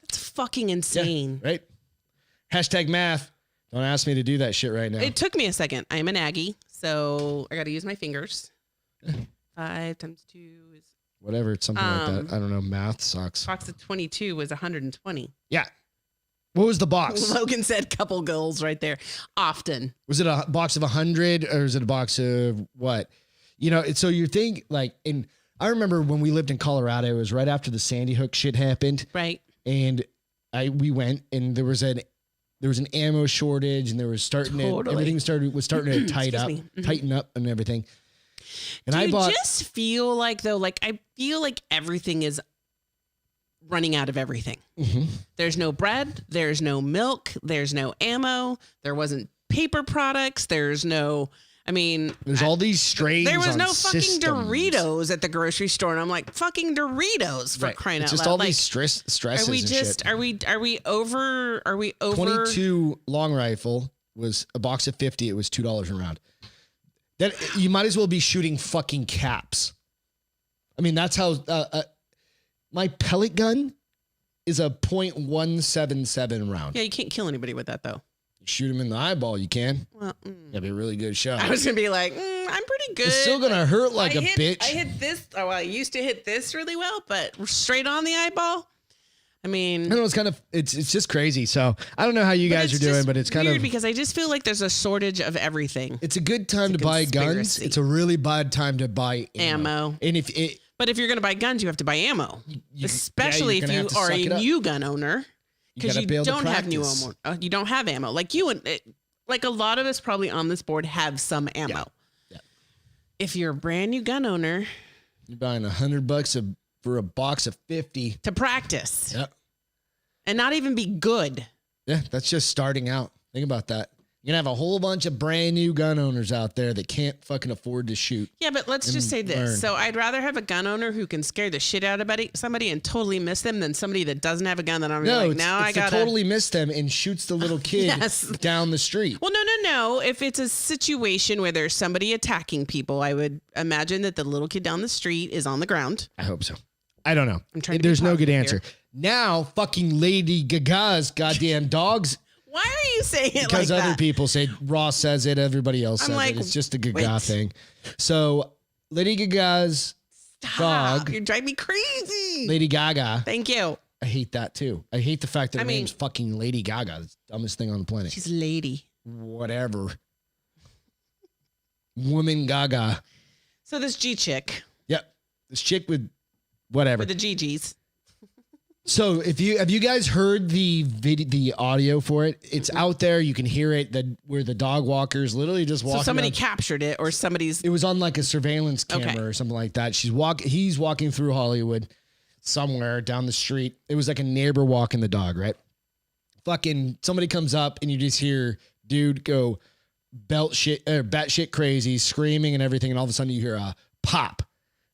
That's fucking insane. Yeah, right? Hashtag math. Don't ask me to do that shit right now. It took me a second. I'm an Aggie, so I got to use my fingers. 5 times 2 is... Whatever, it's something like that. I don't know. Math sucks. Box of 22 was 120. Yeah. What was the box? Logan said couple goals right there. Often. Was it a box of 100 or is it a box of what? You know, so you think like I remember when we lived in Colorado, it was right after the Sandy Hook shit happened. Right. And we went and there was an ammo shortage and there was everything was starting to tighten up and everything. And I just feel like though, like I feel like everything is running out of everything. Mm-hmm. There's no bread, there's no milk, there's no ammo, there wasn't paper products, there's all these strains. There was no systems. fucking Doritos at the grocery store, and I'm like, fucking Doritos for crying out loud. Just all these stresses. Are we over? 22 long rifle was a box of 50. It was $2 a round. That you might as well be shooting fucking caps. I mean, that's how my pellet gun is a .177 round. Yeah, you can't kill anybody with that though. Shoot him in the eyeball, you can. Well, that'd be a really good shot. I was gonna be like, I'm pretty good. It's still gonna hurt like a bitch. I hit this. Oh, I used to hit this really well, but straight on the eyeball. I mean, I know it's just crazy. So I don't know how you guys are doing, but it's kind weird of because I just feel like there's a shortage of everything. It's a good time to buy guns. It's a really bad time to buy ammo. And but if you're gonna buy guns, you have to buy ammo, especially if you are a new gun owner. Because you don't have new ammo. You don't have ammo. Like like a lot of us probably on this board have some ammo. Yeah. If you're a brand new gun owner, you're buying $100 for a box of 50 to practice. Yep. And not even be good. Yeah, that's just starting out. Think about that. You're going to have a whole bunch of brand new gun owners out there that can't fucking afford to shoot. Yeah, but let's just say this. Learn. So I'd rather have a gun owner who can scare the shit out of somebody and totally miss them than somebody that doesn't have a gun that I'm like, now I got to totally miss them and shoots the little kid down the street. Well, no. If it's a situation where there's somebody attacking people, I would imagine that the little kid down the street is on the ground. I hope so. I don't know. There's no good answer. Here. Now, fucking Lady Gaga's goddamn dogs. Why are you saying it like that? Because other people say, Ross says it, everybody else says it. It's just a Gaga thing. So, Lady Gaga's dog. You're driving me crazy. Lady Gaga. Thank you. I hate that too. I hate the fact that her name's fucking Lady Gaga. It's the dumbest thing on the planet. She's a lady. Whatever. Woman Gaga. So this G chick. Yep. This chick with whatever. With the GGs. So have you guys heard the audio for it? It's out there. You can hear it. Where the dog walkers literally just walking. So somebody captured it, or It was on like a surveillance camera or something like that. He's walking through Hollywood, somewhere down the street. It was like a neighbor walking the dog, right? Fucking somebody comes up and you just hear dude go batshit crazy, screaming and everything, and all of a sudden you hear a pop.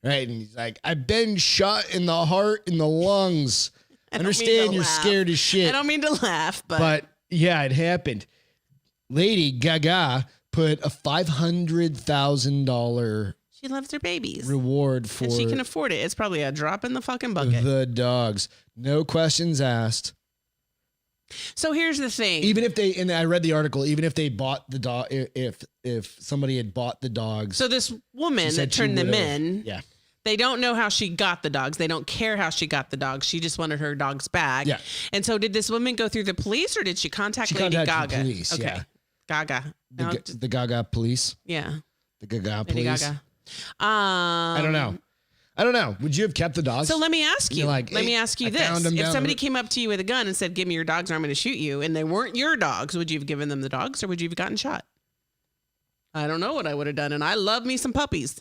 Right. And he's like, I've been shot in the heart and the lungs. I understand you're scared as shit. I don't mean to laugh, but yeah, it happened. Lady Gaga put a $500,000 she loves her babies reward for, and she can afford it. It's probably a drop in the fucking bucket. The dogs, no questions asked. So here's the thing. Even if and I read the article, even if they bought the dog, if somebody had bought the dogs. So this woman that turned them in, yeah. They don't know how she got the dogs. They don't care how she got the dogs. She just wanted her dogs back. Yeah. And so did this woman go through the police or did she contact Lady Gaga? The police, okay. Yeah. Gaga. The Gaga police? Yeah. The Gaga police? Lady Gaga. I don't know. Would you have kept the dogs? So let me ask you. Let me ask you this. If somebody came up to you with a gun and said, give me your dogs or I'm going to shoot you, and they weren't your dogs, would you have given them the dogs or would you have gotten shot? I don't know what I would have done. And I love me some puppies.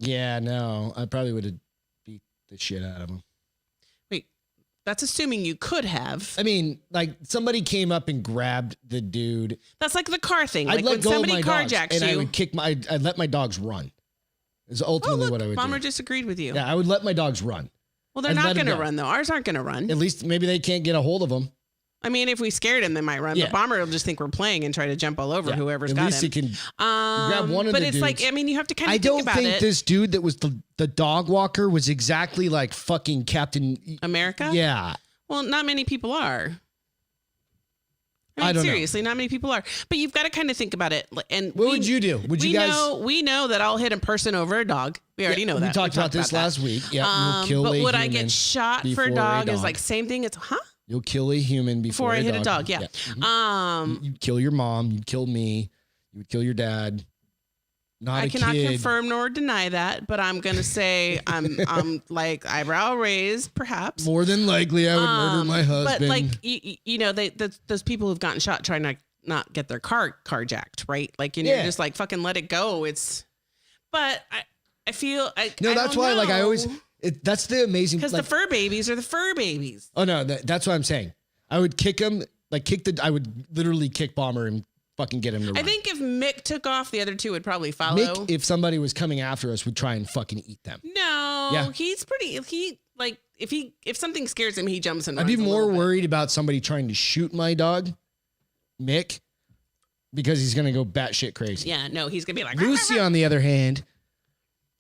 Yeah, no. I probably would have beat the shit out of them. Wait, that's assuming you could have. I mean, like somebody came up and grabbed the dude. That's like the car thing. I'd like let when go somebody of my dogs, carjacks and you. I would I'd let my dogs run. Is ultimately what I would do. Bomber just agreed with you. Yeah, I would let my dogs run. Well, they're not going to run, though. Ours aren't going to run. At least maybe they can't get a hold of them. I mean, if we scared him, they might run. Yeah. But Bomber will just think we're playing and try to jump all over whoever's got him. At least he can grab one of the dudes. But it's like, I mean, you have to kind of think about it. I don't think this dude that was the dog walker was exactly like fucking Captain America? Yeah. Well, not many people are. I mean, seriously, not many people are. But you've got to kind of think about it. And what would you do? Would you guys? We know that I'll hit a person over a dog. We already know that. We talked about this last week. Yeah, you'll kill a human. But would I get shot for a dog? Is like same thing. It's You'll kill a human before I hit a dog. Yeah. Mm-hmm. You'd kill your mom. You'd kill me. You would kill your dad. I cannot confirm nor deny that, but I'm gonna say I'm like eyebrow raised, perhaps. More than likely, I would murder my husband. But like you know, those people who've gotten shot trying to not get their car carjacked, right? Like you're just like fucking let it go. But I feel that's why like I always that's the amazing because the fur babies are the fur babies. Oh no, that's what I'm saying. I would kick him I would literally kick Bomber and fucking get him to run. I think if Mick took off, the other two would probably follow. Mick, if somebody was coming after us, would try and fucking eat them. No, he's pretty. If something scares him, he jumps and runs. I'd be more worried about somebody trying to shoot my dog, Mick, because he's gonna go batshit crazy. Yeah, no, he's gonna be like Lucy. On the other hand,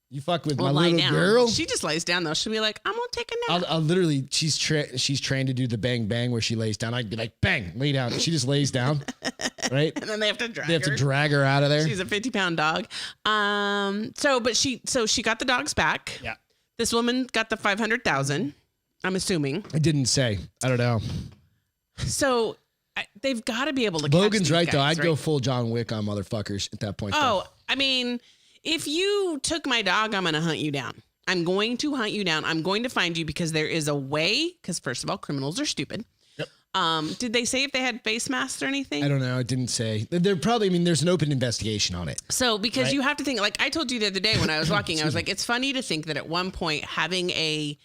you fuck with my little girl. She just lays down though. She'll be like, I'm gonna take a nap. I'll literally. She's trained to do the bang bang where she lays down. I'd be like, bang, lay down. She just lays down, right? And then they have to drag her out of there. She's a 50-pound dog. So she got the dogs back. Yeah. This woman got the $500,000. I'm assuming. I didn't say. I don't know. So they've got to be able to. Logan's right though. I'd go full John Wick on motherfuckers at that point. Oh, I mean. If you took my dog, I'm going to hunt you down. I'm going to hunt you down. I'm going to find you because there is a way. Because first of all, criminals are stupid. Yep. Did they say if they had face masks or anything? I don't know. It didn't say. They're probably, there's an open investigation on it. So because you have to think, like I told you the other day when I was walking, I was like, it's funny to think that at one point having a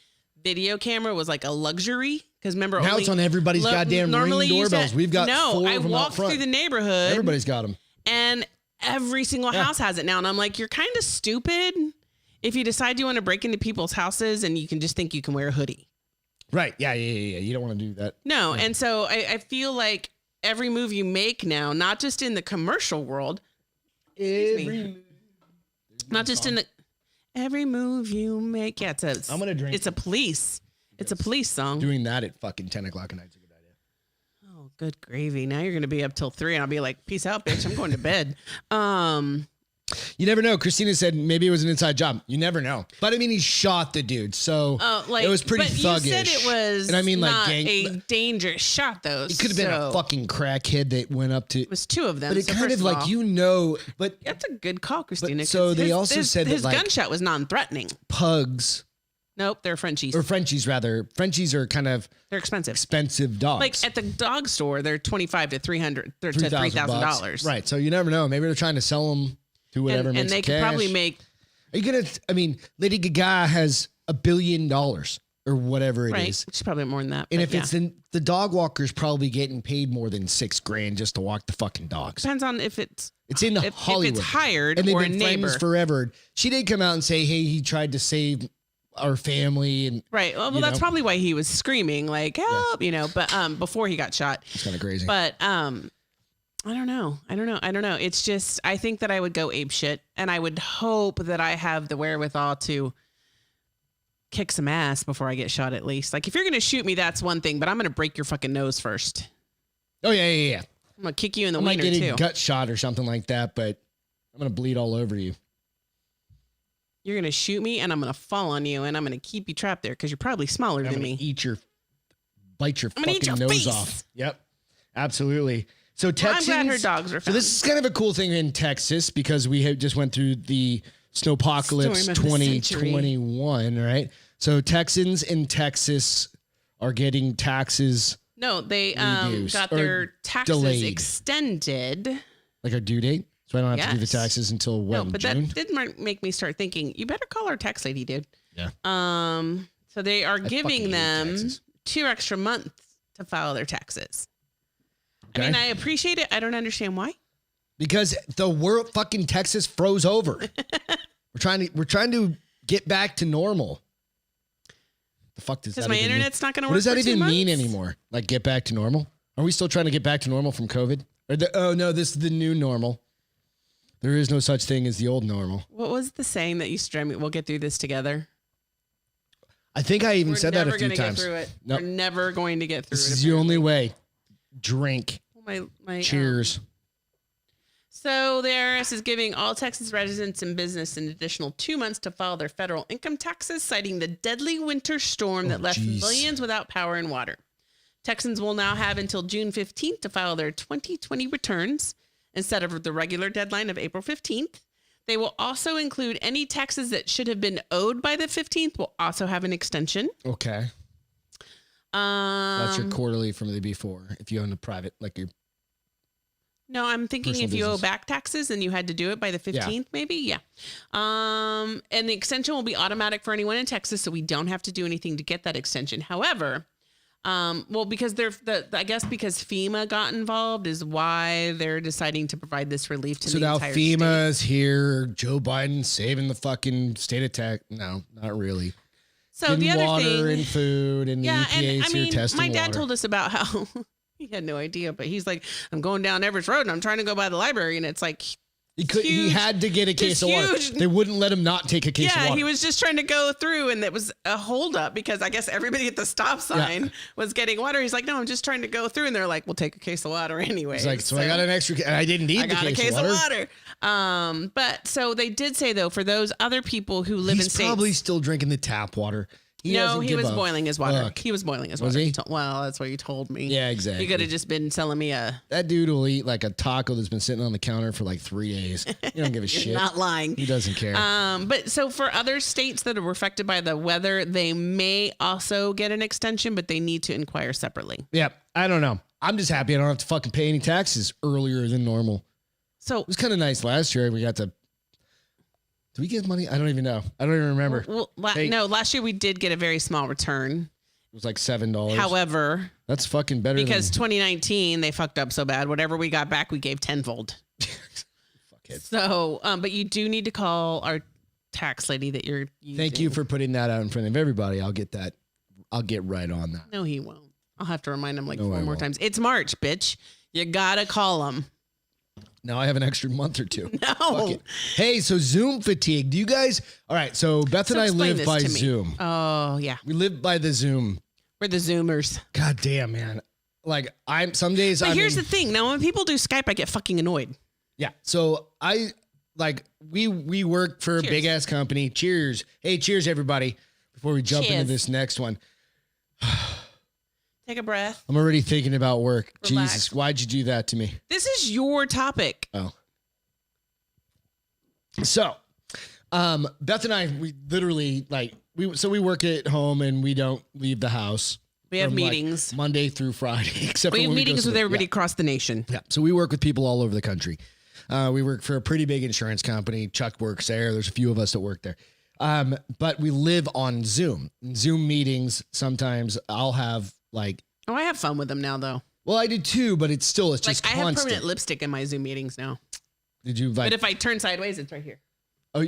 video camera was like a luxury. Because remember, now it's on everybody's goddamn Ring doorbells. We've got 4 of them out front. Through the neighborhood. Everybody's got them. And every single house has it now. And I'm like, you're kind of stupid if you decide you want to break into people's houses and you can just think you can wear a hoodie. Right. Yeah. You don't want to do that. No. Yeah. And so I feel like every move you make now, not just in the commercial world, not just in the every move you make. Yeah, I'm gonna drink. It's a police. It's a police song. Doing that at fucking 10 o'clock at night. Oh, good gravy. Now you're going to be up till 3 and I'll be like, peace out, bitch. I'm going to bed. You never know. Christina said maybe it was an inside job. You never know. But I mean, he shot the dude. So it was pretty thuggish. You said it was not a dangerous shot though. It could have been a fucking crackhead that went up to. It was 2 of them. But it kind of like, but. That's a good call, Christina. So they also said that his gunshot was non-threatening. Pugs. Nope, they're Frenchies. Or Frenchies, rather. Frenchies are kind of... They're expensive. Expensive dogs. Like, at the dog store, they're $2,500 to $3,000. Right, so you never know. Maybe they're trying to sell them to whatever makes And they could probably make... Are you going to... Lady Gaga has $1 billion or whatever it is. Which is probably more than that. And if it's the dog walker's probably getting paid more than $6,000 just to walk the fucking dogs. Depends on if it's... It's in Hollywood. If it's hired and or a been neighbor. Friends forever. She did come out and say, hey, he tried to save... our family and well that's probably why he was screaming like help but before he got shot. It's kind of crazy, but I don't know it's just I think that I would go ape shit and I would hope that I have the wherewithal to kick some ass before I get shot. At least like if you're gonna shoot me, that's one thing, but I'm gonna break your fucking nose first. Oh yeah I'm gonna kick you in the wiener too. I might get a gut shot or something like that, but I'm gonna bleed all over you. You're going to shoot me and I'm going to fall on you and I'm going to keep you trapped there because you're probably smaller than me. Bite your fucking nose off. Yep. Absolutely. So Texans. I'm glad her dogs are found. So this is kind of a cool thing in Texas because we just went through the snowpocalypse 2021, right? So Texans in Texas are getting taxes. No, they got their taxes extended. Like a due date? So I don't have to do the taxes until when? No, but June? that did make me start thinking, you better call our tax lady, dude. Yeah. So they are giving them 2 extra months to file their taxes. Okay. I mean, I appreciate it. I don't understand why. Because the world fucking Texas froze over. We're trying to get back to normal. The fuck does that mean? Because my internet's not going to work. What does that even mean anymore? Like get back to normal? Are we still trying to get back to normal from COVID? Oh no, this is the new normal. There is no such thing as the old normal. What was the saying that you stream? We'll get through this together. I think I even said that a few times. Get through it. Nope. We're never going to get through it. This is the only way. Drink. My cheers. So the IRS is giving all Texas residents and business an additional 2 months to file their federal income taxes, citing the deadly winter storm that left millions without power and water. Texans will now have until June 15th to file their 2020 returns instead of the regular deadline of April 15th. They will also include any taxes that should have been owed by the 15th will also have an extension. Okay. That's your quarterly from the before. If you own a private, like your. No, I'm thinking if you owe back taxes and you had to do it by the 15th, maybe. Yeah. And the extension will be automatic for anyone in Texas. So we don't have to do anything to get that extension. However, because I guess because FEMA got involved is why they're deciding to provide this relief to the entire state. So now FEMA's here. Joe Biden saving the fucking state of Texas. No, not really. So the other water thing, and food and the EPA's here testing my dad water. told us about how he had no idea, but he's like, I'm going down Everest Road and I'm trying to go by the library, and it's like. He had to get a case of water. They wouldn't let him not take a case of water. Yeah, he was just trying to go through, and it was a holdup because I guess everybody at the stop sign was getting water. He's like, no, I'm just trying to go through. And they're like, we'll take a case of water anyway. He's like, so I got an extra, and I didn't need the case of water. But so they did say, though, for those other people who live in states. He's probably still drinking the tap water. He was boiling his water. He was boiling his water. Was he? Well, that's what you told me. Yeah, exactly. You could have just been telling me that dude will eat like a taco that's been sitting on the counter for like 3 days. He don't give a shit. Not lying. He doesn't care. But so for other states that are affected by the weather, they may also get an extension, but they need to inquire separately. Yeah, I don't know. I'm just happy I don't have to fucking pay any taxes earlier than normal. So it was kind of nice last year. We got to. Did we get money? I don't even know. I don't even remember. Well, no, last year we did get a very small return. It was like $7. However, that's fucking better because 2019 they fucked up so bad. Whatever we got back, we gave tenfold. Fuckhead. So, but you do need to call our tax lady that you're using. Thank you for putting that out in front of everybody. I'll get that. I'll get right on that. No, he won't. I'll have to remind him 4 more times. It's March, bitch. You gotta call him. Now I have an extra month or two. No. Hey, so Zoom fatigue. Do you guys? All right. So Beth and I live by Zoom. Oh yeah. We live by the Zoom. We're the Zoomers. God damn, man. Like some days. But here's the thing. Now when people do Skype, I get fucking annoyed. Yeah. So we work for a big ass company. Cheers. Hey, cheers everybody. Before we jump into this next one. Take a breath. I'm already thinking about work. Relax. Jesus, why'd you do that to me? This is your topic. Oh. So, Beth and I, we literally we work at home and we don't leave the house. We have meetings Monday through Friday, except we for have meetings with everybody across the nation. Yeah. So we work with people all over the country. We work for a pretty big insurance company. Chuck works there. There's a few of us that work there. But we live on Zoom. Zoom meetings. Sometimes I'll have I have fun with them now though. Well, I did too, but it's just constant. I have permanent lipstick in my Zoom meetings now. Did you But if I turn sideways, it's right here. Oh,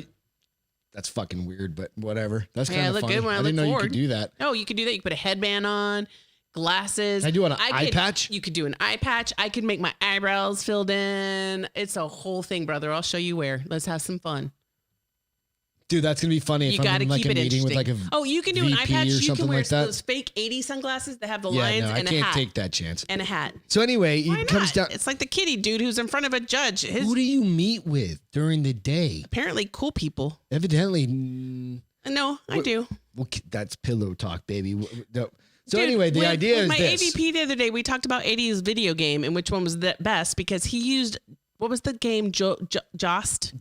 that's fucking weird, but whatever. That's kind of funny. Good when I didn't know forward. you could do that. Oh, you could do that. You could put a headband on, glasses. Can I do an eye patch? You could do an eye patch. I could make my eyebrows filled in. It's a whole thing, brother. I'll show you where. Let's have some fun. Dude, that's gonna be funny. You got to keep it interesting. With you can do an eye patch. You can wear like those fake 80s sunglasses that have the lines and a hat. I can't take that chance. And a hat. So anyway, it comes down. It's like the kitty dude who's in front of a judge. Who do you meet with during the day? Apparently cool people. Evidently. No, I do. Well, that's pillow talk, baby. So Dude, anyway, the idea is this. My AVP the other day, we talked about 80s video game and which one was the best because he used... What was the game? Joust?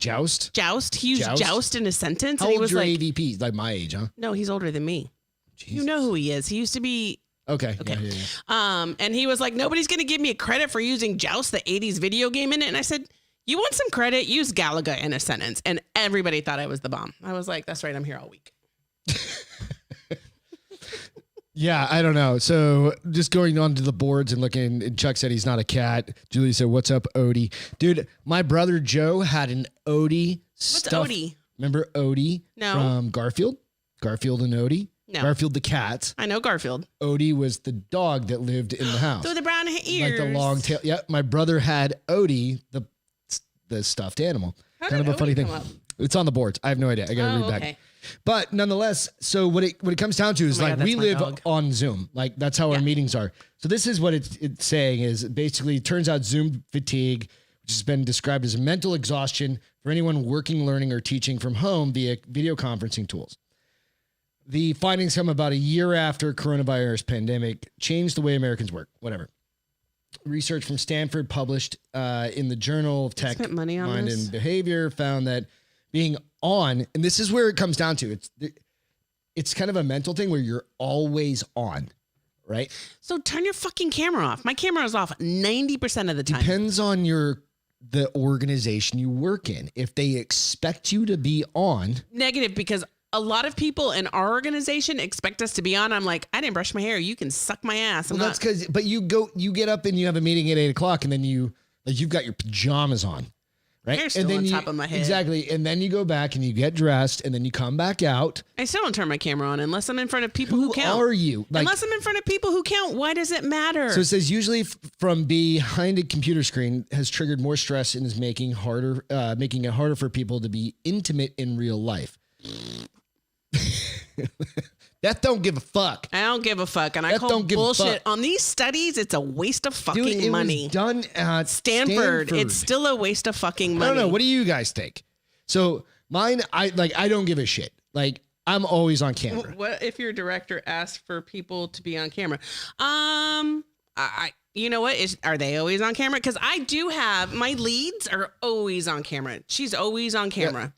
He used joust in a sentence. How and he old's was your like, AVP? Like my age, huh? No, he's older than me. Jesus. You know who he is. He used to be. Okay. Yeah. And he was like, nobody's going to give me a credit for using Joust, the 80s video game in it. And I said, you want some credit? Use Galaga in a sentence. And everybody thought I was the bomb. I was like, that's right. I'm here all week. Yeah, I don't know. So just going onto the boards and looking, and Chuck said he's not a cat. Julie said, what's up, Odie? Dude, my brother Joe had an Odie stuff. What's Odie? Remember Odie? No. From Garfield? Garfield and Odie? No. Garfield the cat. I know Garfield. Odie was the dog that lived in the house. So the brown ears. Like the long tail. Yeah, my brother had Odie, the stuffed animal. How kind did of a funny Odie thing. come up? It's on the boards. I have no idea. I got to read back. Okay. But nonetheless, so what it comes down to is we live on Zoom. Like that's how our meetings are. So this is what it's saying is basically it turns out Zoom fatigue, which has been described as mental exhaustion for anyone working, learning, or teaching from home via video conferencing tools. The findings come about a year after coronavirus pandemic changed the way Americans work. Whatever. Research from Stanford published in the Journal of Tech, Mind and Behavior found that being on, and this is where it comes down to. It's kind of a mental thing where you're always on, right? So turn your fucking camera off. My camera is off 90% of the time. Depends on the organization you work in. If they expect you to be on. Negative, because a lot of people in our organization expect us to be on. I'm like, I didn't brush my hair. You can suck my ass. That's because, but you get up and you have a meeting at 8:00 and then you've got your pajamas on. Right? Hair's still and then on top of my head. Exactly. And then you go back and you get dressed and then you come back out. I still don't turn my camera on unless I'm in front of people who count. Who are you? Unless I'm in front of people who count. Why does it matter? So it says usually from behind a computer screen has triggered more stress and is making it harder for people to be intimate in real life. Beth don't give a fuck. I don't give a fuck. And I call bullshit on these studies. It's a waste of fucking money. Was done at Stanford. It's still a waste of fucking money. I don't know. What do you guys think? So mine, I don't give a shit. Like, I'm always on camera. What if your director asks for people to be on camera? You know what? Are they always on camera? Because I do have, my leads are always on camera. She's always on camera.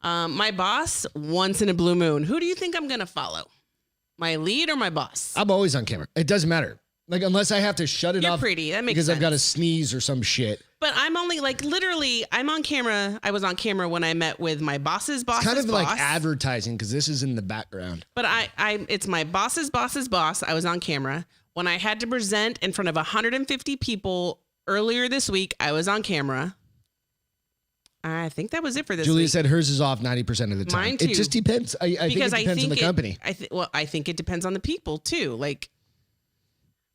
Yeah. My boss, once in a blue moon. Who do you think I'm going to follow? My lead or my boss? I'm always on camera. It doesn't matter. Like, unless I have to shut it off. You're pretty. That makes because sense. I've got to sneeze or some shit. But I'm only literally, I'm on camera. I was on camera when I met with my boss's boss. It's kind of like advertising because this is in the background. But it's my boss's boss's boss. I was on camera. When I had to present in front of 150 people earlier this week, I was on camera. I think that was it for this Julia week. said hers is off 90% of the time. Mine too. It just depends. I think it depends on the company. I think it depends on the people too. Like,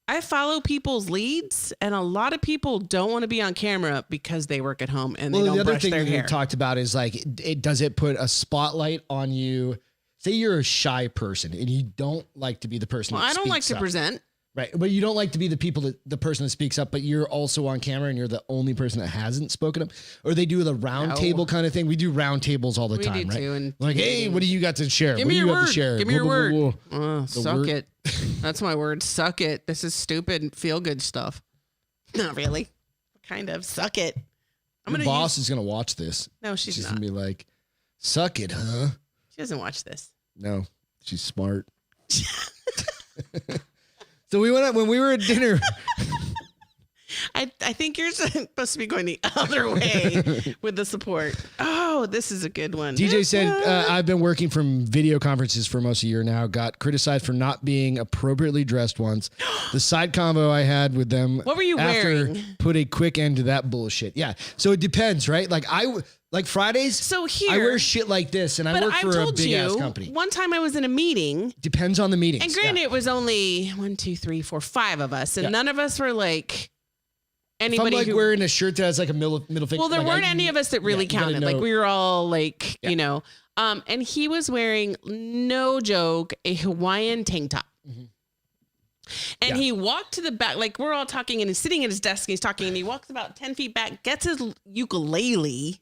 I follow people's leads, and a lot of people don't want to be on camera because they work at home and they don't brush their hair. The other thing we talked about is like, does it put a spotlight on you? Say you're a shy person and you don't like to be the person. Well, I don't like to present. Right. But you don't like to be the person that speaks up, but you're also on camera and you're the only person that hasn't spoken up. Or they do the round table kind of thing. We do round tables all the time, right? Too, and like, hey, what do you got to share? Give me your word. Give me your word. Whoa. Suck it. That's my word. Suck it. This is stupid feel good stuff. Not really. Kind of. Suck it. Your boss is going to watch this. No, she's not. She's going to be like, suck it, huh? She doesn't watch this. No, she's smart. So we went up when we were at dinner. I think you're supposed to be going the other way with the support. Oh, this is a good one. DJ said, I've been working from video conferences for almost a year now. Got criticized for not being appropriately dressed once. The side convo I had with them. What were you wearing? Put a quick end to that bullshit. Yeah. So it depends, right? Like Fridays. So here, I wear shit like this, and I work for a big ass company. One time I was in a meeting. Depends on the meeting. And granted, it was only 1, 2, 3, 4, 5 of us, and none of us were like anybody if I'm wearing a shirt that has like a middle finger. Well, there weren't any of us that really counted. Like we were all like, you know. And he was wearing, no joke, a Hawaiian tank top. Mm-hmm. And he walked to the back, like we're all talking, and he's sitting at his desk, and he's talking, and he walks about 10 feet back, gets his ukulele.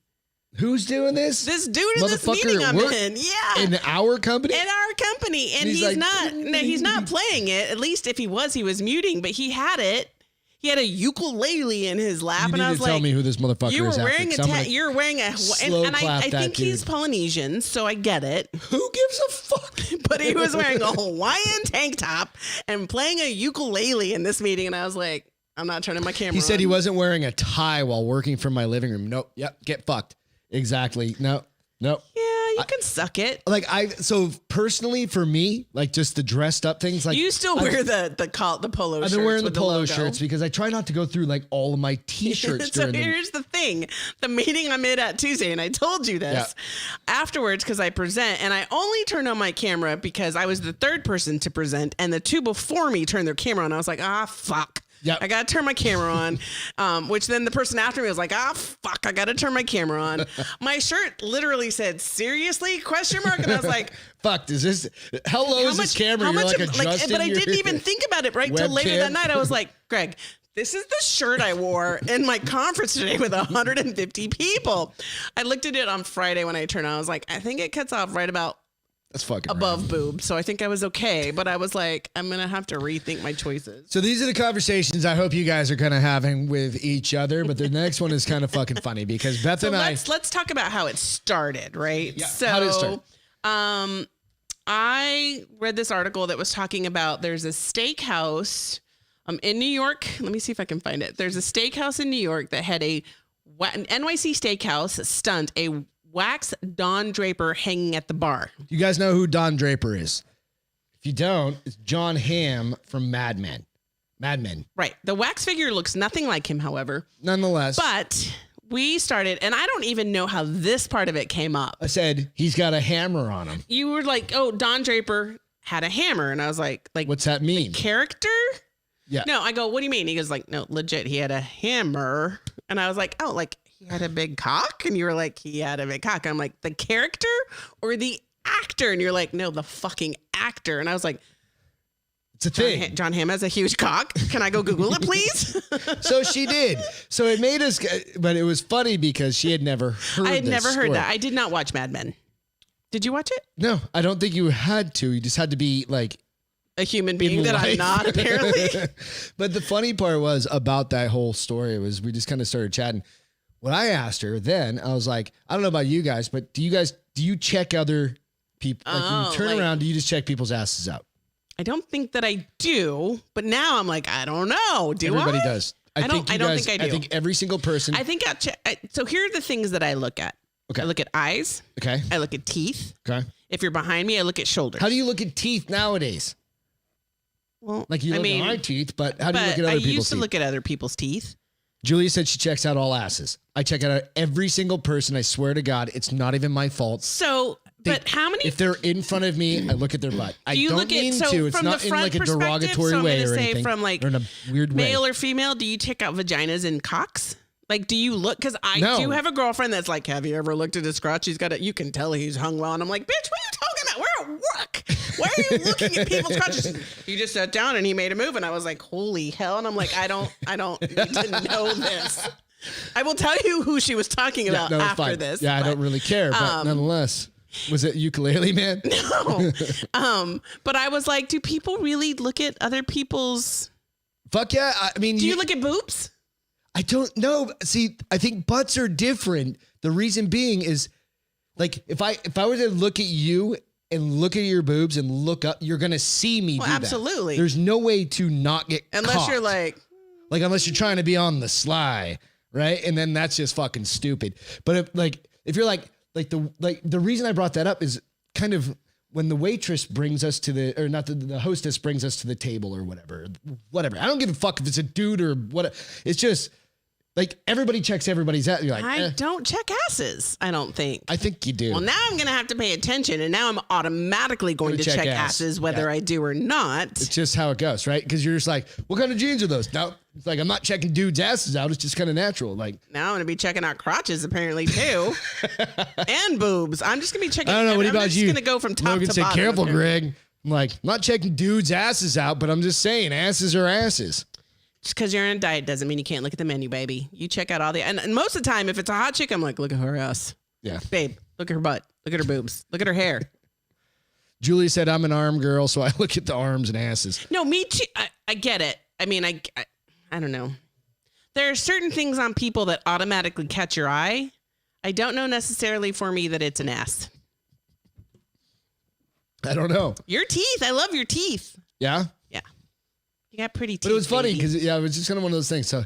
Who's doing this? This dude in this meeting I'm in. Yeah. In our company? In our company. And he's not playing it. At least if he was muting, but he had it. He had a ukulele in his lap. And I was like, tell me who this motherfucker is. You're wearing a, and I think he's Polynesian, so I get it. Who gives a fuck? But he was wearing a Hawaiian tank top and playing a ukulele in this meeting. And I was like, I'm not turning my camera on. He said he wasn't wearing a tie while working from my living room. Nope. Yep. Get fucked. Exactly. No. Yeah, you can suck it. So personally for me, like just the dressed up things, like you still wear the polo shirts. I've been wearing the polo shirts because I try not to go through like all of my t-shirts. So here's the thing. The meeting I'm in at Tuesday, and I told you this afterwards because I present, and I only turned on my camera because I was the third person to present, and the two before me turned their camera on. I was like, fuck. Yep. I got to turn my camera on, which then the person after me was like, fuck, I got to turn my camera on. My shirt literally said, seriously? ? And I was like, fuck, is this, how low is this camera? You're like adjusting but I didn't even think about it till later that night. I was like, Greg, this is the shirt I wore in my conference today with 150 people. I looked at it on Friday when I turned on. I was like, I think it cuts off right about That's fucking above rad. boob. So I think I was okay, but I was like, I'm going to have to rethink my choices. So these are the conversations I hope you guys are kind of having with each other. But the next one is kind of fucking funny because Beth and let's talk about how it started, right? Yeah. So, how did it start? I read this article that was talking about there's a steakhouse in New York. Let me see if I can find it. There's a steakhouse in New York that had an NYC steakhouse stunt a wax Don Draper hanging at the bar. You guys know who Don Draper is? If you don't, it's John Hamm from Mad Men. Mad Men. Right. The wax figure looks nothing like him, however. Nonetheless. But we started, and I don't even know how this part of it came up. I said, he's got a hammer on him. You were like, oh, Don Draper had a hammer. And I was like, what's that mean? Character? Yeah. No, I go, what do you mean? He goes like, no, legit. He had a hammer. And I was like, oh, like he had a big cock? And you were like, he had a big cock. I'm like, the character or the actor? And you're like, no, the fucking actor. And I was like, it's a thing. John Hamm has a huge cock. Can I go Google it, please? So she did. So it made us, but it was funny because she had never heard I had never story. heard that. I did not watch Mad Men. Did you watch it? No, I don't think you had to. You just had to be like a human being that I'm not, apparently. But the funny part was about that whole story was we just kind of started chatting. When I asked her then, I was like, I don't know about you guys, but do you check other people? Like when you turn around, do you just check people's asses out? I don't think that I do, but now I'm like, I don't know. Everybody does. I don't think I do. I think every single person. I think I'll check. So here are the things that I look at. Okay. I look at eyes. Okay. I look at teeth. Okay. If you're behind me, I look at shoulders. How do you look at teeth nowadays? Well, like you look at my teeth, but how do you look at other people's teeth? I used to look at other people's teeth. Julia said she checks out all asses. I check out every single person. I swear to God, it's not even my fault. So, but how many? If they're in front of me, I look at their butt. I don't mean to. It's not in like a derogatory way or anything. From like or in a weird male way. or female, do you check out vaginas and cocks? Like, do you look? Because I do have a girlfriend that's like, have you ever looked at his crotch? He's got it. You can tell he's hung well. And I'm like, bitch, what are you talking about? We're at work. Why are you looking at people's crotches? He just sat down and he made a move. And I was like, holy hell. And I'm like, I don't need to know this. I will tell you who she was talking about after this. Yeah, I don't really care. But nonetheless, was it Ukulele Man? No. But I was like, do people really look at other people's? Fuck yeah. I mean, do you look at boobs? I don't know. See, I think butts are different. The reason being is like if I were to look at you and look at your boobs and look up, you're going to see me do absolutely. That. There's no way to not get unless caught. You're like unless you're trying to be on the sly, right? And then that's just fucking stupid. But if you're the reason I brought that up is kind of when the waitress brings us to the hostess brings us to the table or whatever. I don't give a fuck if it's a dude or what. It's just like everybody checks everybody's ass. You're like, I don't check asses. I don't think. I think you do. Well, now I'm going to have to pay attention, and now I'm automatically going to check asses whether I do or not. It's just how it goes, right? Because you're just like, what kind of jeans are those? No, it's like I'm not checking dudes' asses out. It's just kind of natural. Like now I'm going to be checking out crotches apparently too, and boobs. I'm just going to be checking. I don't know. What about you? I'm just going to go from top Logan to said, bottom. Careful, Greg. I'm like, I'm not checking dudes' asses out, but I'm just saying asses are asses. Just because you're on a diet doesn't mean you can't look at the menu, baby. You check out all the... And most of the time, if it's a hot chick, I'm like, look at her ass. Yeah. Babe, look at her butt. Look at her boobs. Look at her hair. Julie said, I'm an arm girl, so I look at the arms and asses. No, me too. I get it. I mean, I don't know. There are certain things on people that automatically catch your eye. I don't know necessarily for me that it's an ass. I don't know. Your teeth. I love your teeth. Yeah? Yeah. You got pretty teeth. But it was funny because it was just kind of one of those things. So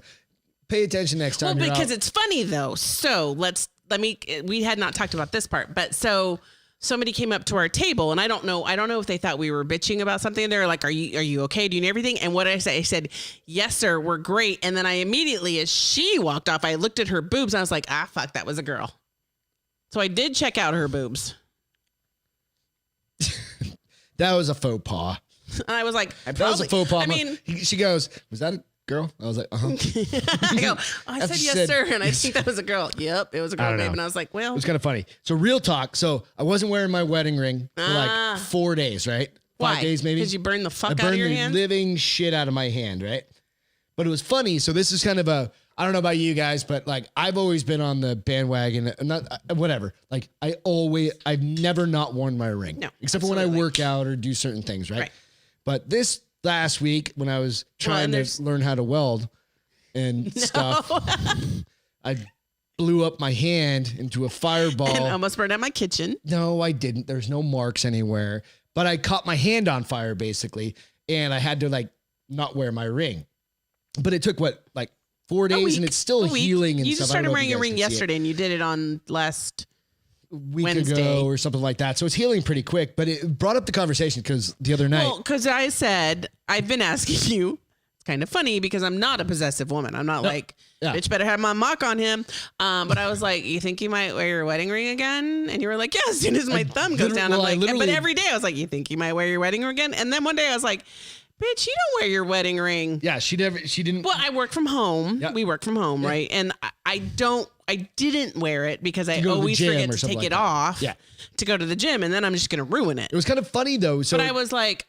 pay attention next time. Well, because it's funny though. So we had not talked about this part, but so somebody came up to our table and I don't know if they thought we were bitching about something. They were like, are you okay? Do you need everything? And what I said, yes, sir, we're great. And then I immediately, as she walked off, I looked at her boobs and I was like, fuck, that was a girl. So I did check out her boobs. That was a faux pas. And I was like, that was a faux pas. I mean, she goes, was that a girl? I was like, I go, I said, yes, sir. And I think that was a girl. Yep, it was a girl, babe. And I was like, well. It was kind of funny. So real talk. So I wasn't wearing my wedding ring for like 4 days, right? Why? 5 days maybe. Because you burned the fuck out of your hand? I burned the living shit out of my hand, right? But it was funny. So this is kind of I don't know about you guys, but like I've always been on the bandwagon. Not whatever. Like I've never not worn my ring. No, except for when I work out or do certain things, right? But this last week when I was trying to learn how to weld and stuff, I blew up my hand into a fireball. And almost burned out my kitchen. No, I didn't. There's no marks anywhere. But I caught my hand on fire basically, and I had to like not wear my ring. But it took like 4 days, and it's still healing and stuff. You just started wearing your ring yesterday, and you did it on last week Wednesday ago or something like that. So it's healing pretty quick. But it brought up the conversation because the other night. Well, because I said, I've been asking you. It's kind of funny because I'm not a possessive woman. I'm not bitch better have my mock on him. But I was like, you think you might wear your wedding ring again? And you were like, yeah, as soon as my thumb goes down. I'm like, but every day I was like, you think you might wear your wedding ring again? And then one day I was like, bitch, you don't wear your wedding ring. Yeah, she didn't. Well, I work from home. Yep. We work from home, right? And I didn't wear it because I always forget to take it off to go to the gym, and then I'm just going to ruin it. It was kind of funny though. So, but I was like,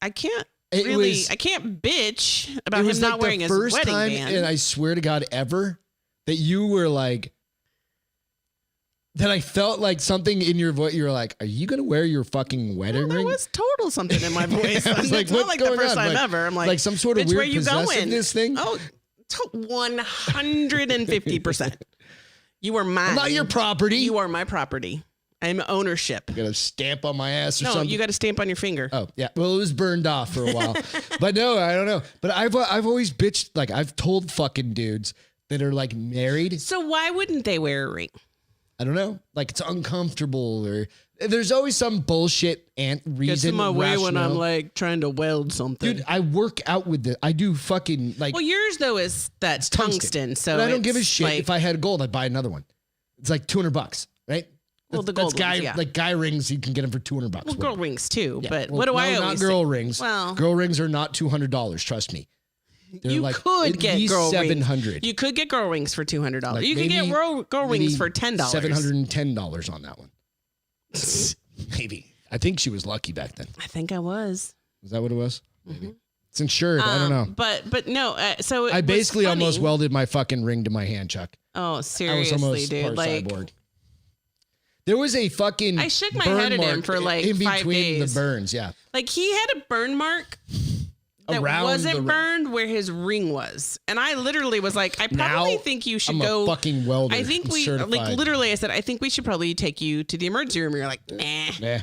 I can't bitch about him not wearing his wedding band. It was like the first time, and I swear to God, ever that you were like, that I felt like something in your voice. You were like, "Are you gonna wear your fucking wedding ring?" There was total something in my voice. I was like, it's not like the first time ever. I'm like some sort of weird possessiveness thing. Oh, 150%. You are mine. I'm not your property. You are my property. I'm ownership. You got a stamp on my ass or something? No, you got a stamp on your finger. Oh, yeah. Well, it was burned off for a while. But no, I don't know. But I've always bitched, like I've told fucking dudes that are like married. So why wouldn't they wear a ring? I don't know. Like it's uncomfortable or there's always some bullshit reason. Gets in my way when I'm like trying to weld something. Dude, I work out with it. I do fucking like. Well, yours though is that tungsten. So but I don't give a shit. Like, if I had gold, I'd buy another one. It's like $200, right? Well, the gold ones, like guy rings, you can get them for $200. Well, girl rings too, but what do I always not girl say? rings. Well, girl rings are not $200. Trust me. They're you like could get girl $700. Rings. You could get girl rings for $200. Like you could get girl rings for $10. $710 on that one. Maybe. I think she was lucky back then. I think I was. Is that what it was? Maybe. It's insured. I don't know. But no. So I basically almost welded my fucking ring to my hand, Chuck. Oh, seriously, I was almost dude. Like cyborg. There was a fucking. I shook my head at him for like in 5 between days. The burns, yeah. Like he had a burn mark that wasn't burned where his ring was, and I literally was like, I probably think you should go. I'm a fucking welder. I think literally, I said, I think we should probably take you to the emergency room. You're like, nah.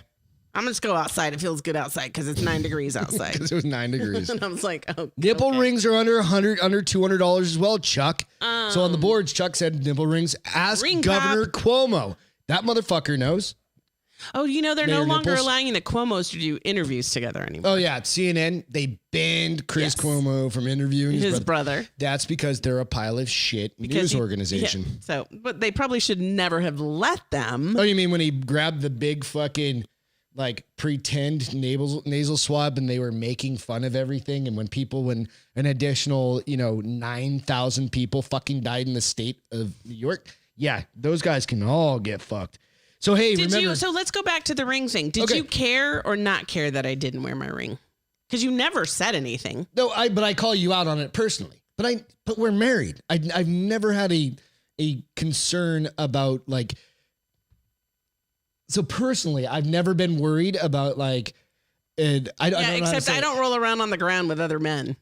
I'm gonna just go outside. It feels good outside because it's 9 degrees outside. Because it was 9 degrees. And I was like, oh. Nipple rings are under $200 as well, Chuck. So on the boards, Chuck said nipple rings. Ask Governor Cuomo. That motherfucker knows. Oh, you know, they're no longer allowing the Cuomos to do interviews together anymore. Oh, yeah. At CNN, they banned Chris Cuomo from interviewing his brother. That's because they're a pile of shit news organization. Yeah, so, but they probably should never have let them. Oh, you mean when he grabbed the big fucking like pretend nasal swab and they were making fun of everything? And when an additional, 9,000 people fucking died in the state of New York. Yeah, those guys can all get fucked. So, hey, so let's go back to the ring thing. Did you care or not care that I didn't wear my ring? Because you never said anything. No, but I call you out on it personally. But we're married. I've never had a concern about like. So personally, I've never been worried about like. I don't roll around on the ground with other men.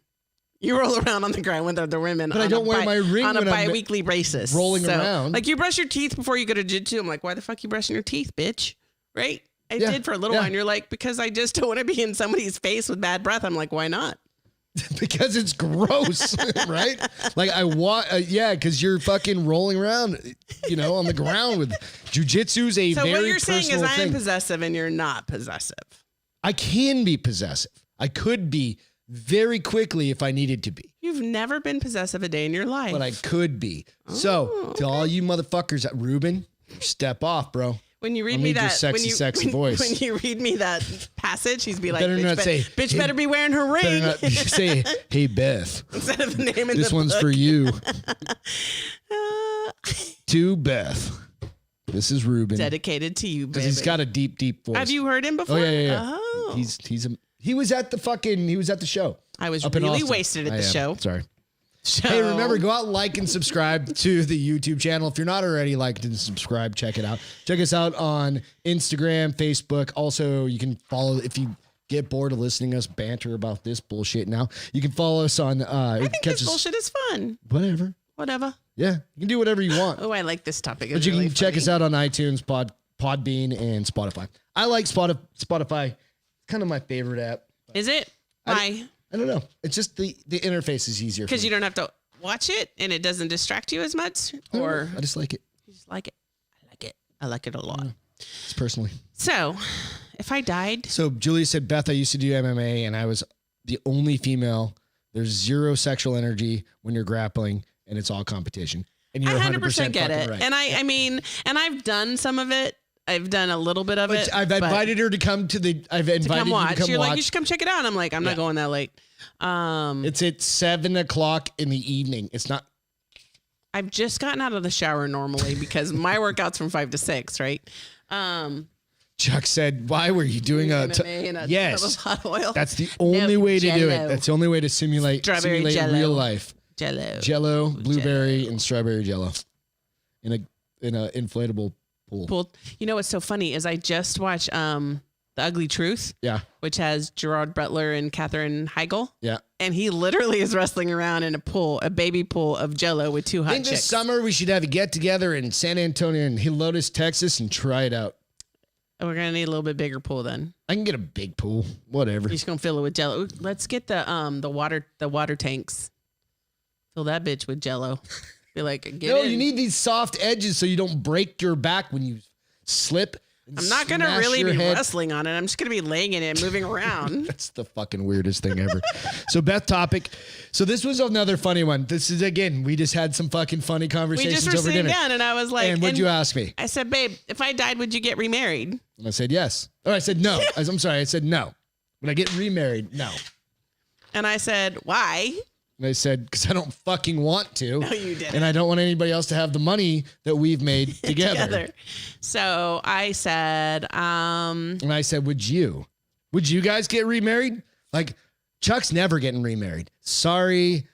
You roll around on the ground with other women, but I don't wear my ring on a bi-weekly basis. Rolling around, like you brush your teeth before you go to jiu-jitsu. I'm like, why the fuck you brushing your teeth, bitch? Right? I did for a little while. And you're like, because I just don't want to be in somebody's face with bad breath. I'm like, why not? Because it's gross, right? Like I want, because you're fucking rolling around, on the ground with jiu-jitsu's a very personal thing. So what you're saying is I am possessive and you're not possessive. I can be possessive. I could be. Very quickly if I needed to be. You've never been possessive a day in your life. But I could be. So, to all you motherfuckers at Ruben, step off, bro. When you read me that sexy voice. When you read me that passage, he's be like, bitch better be wearing her ring. Better not say, hey, Beth. Instead of the name in this the one's book. for you. To Beth. This is Ruben. Dedicated to you, baby. Because he's got a deep, deep voice. Have you heard him before? Oh, yeah. Oh. He was at the show. I was really wasted at the show. Sorry. So, hey, remember, go out, like, and subscribe to the YouTube channel. If you're not already liked and subscribed, check it out. Check us out on Instagram, Facebook. Also, you can follow, if you get bored of listening to us banter about this bullshit now, you can follow us on... I think this bullshit is fun. Whatever. Yeah, you can do whatever you want. Oh, I like this topic. But you can check us out on iTunes, Podbean, and Spotify. I like Spotify. It's kind of my favorite app. Is it? Why? I don't know. It's just the interface is easier. Because you don't have to watch it and it doesn't distract you as much? Or I just like it. You just like it? I like it. I like it a lot. It's personally. So, if I died... So, Julia said, Beth, I used to do MMA and I was the only female. There's zero sexual energy when you're grappling and it's all competition. And you're 100% get it. Right. And I mean, and I've done some of it. I've done a little bit of it. I've invited her to come to the. I've invited to come watch. You to come You're watch. like, you should come check it out. And I'm like, I'm not going that late. It's at 7:00 in the evening. It's not. I've just gotten out of the shower normally because my workout's from 5 to 6, right? Chuck said, "Why were you doing a yes? Tub of hot oil? That's the only way to do it. That's the only way to simulate real life. Jello, blueberry, and strawberry Jello in a inflatable pool. You know what's so funny is I just watched The Ugly Truth. Yeah. Which has Gerard Butler and Katherine Heigl. Yeah. And he literally is wrestling around in a baby pool of Jello with 2 hot chicks. This summer we should have a get together in San Antonio and Helotes, Texas, and try it out. We're gonna need a little bit bigger pool then. I can get a big pool, whatever. You're just gonna fill it with Jello. Let's get the water tanks. Fill that bitch with Jello. Be like, get in. You need these soft edges so you don't break your back when you slip. I'm not gonna really be wrestling on it. I'm just gonna be laying in it and moving around. That's the fucking weirdest thing ever. So Beth topic. So this was another funny one. This is again, we just had some fucking funny conversations over dinner. We just were sitting down and I was like, and what'd you ask me? I said, babe, if I died, would you get remarried? And I said yes. Or I said no. I'm sorry. I said no. Would I get remarried? No. And I said, why? And I said, because I don't fucking want to. No, you didn't. And I don't want anybody else to have the money that we've made together. So I said, and I said, would you guys get remarried? Like, Chuck's never getting remarried. Sorry.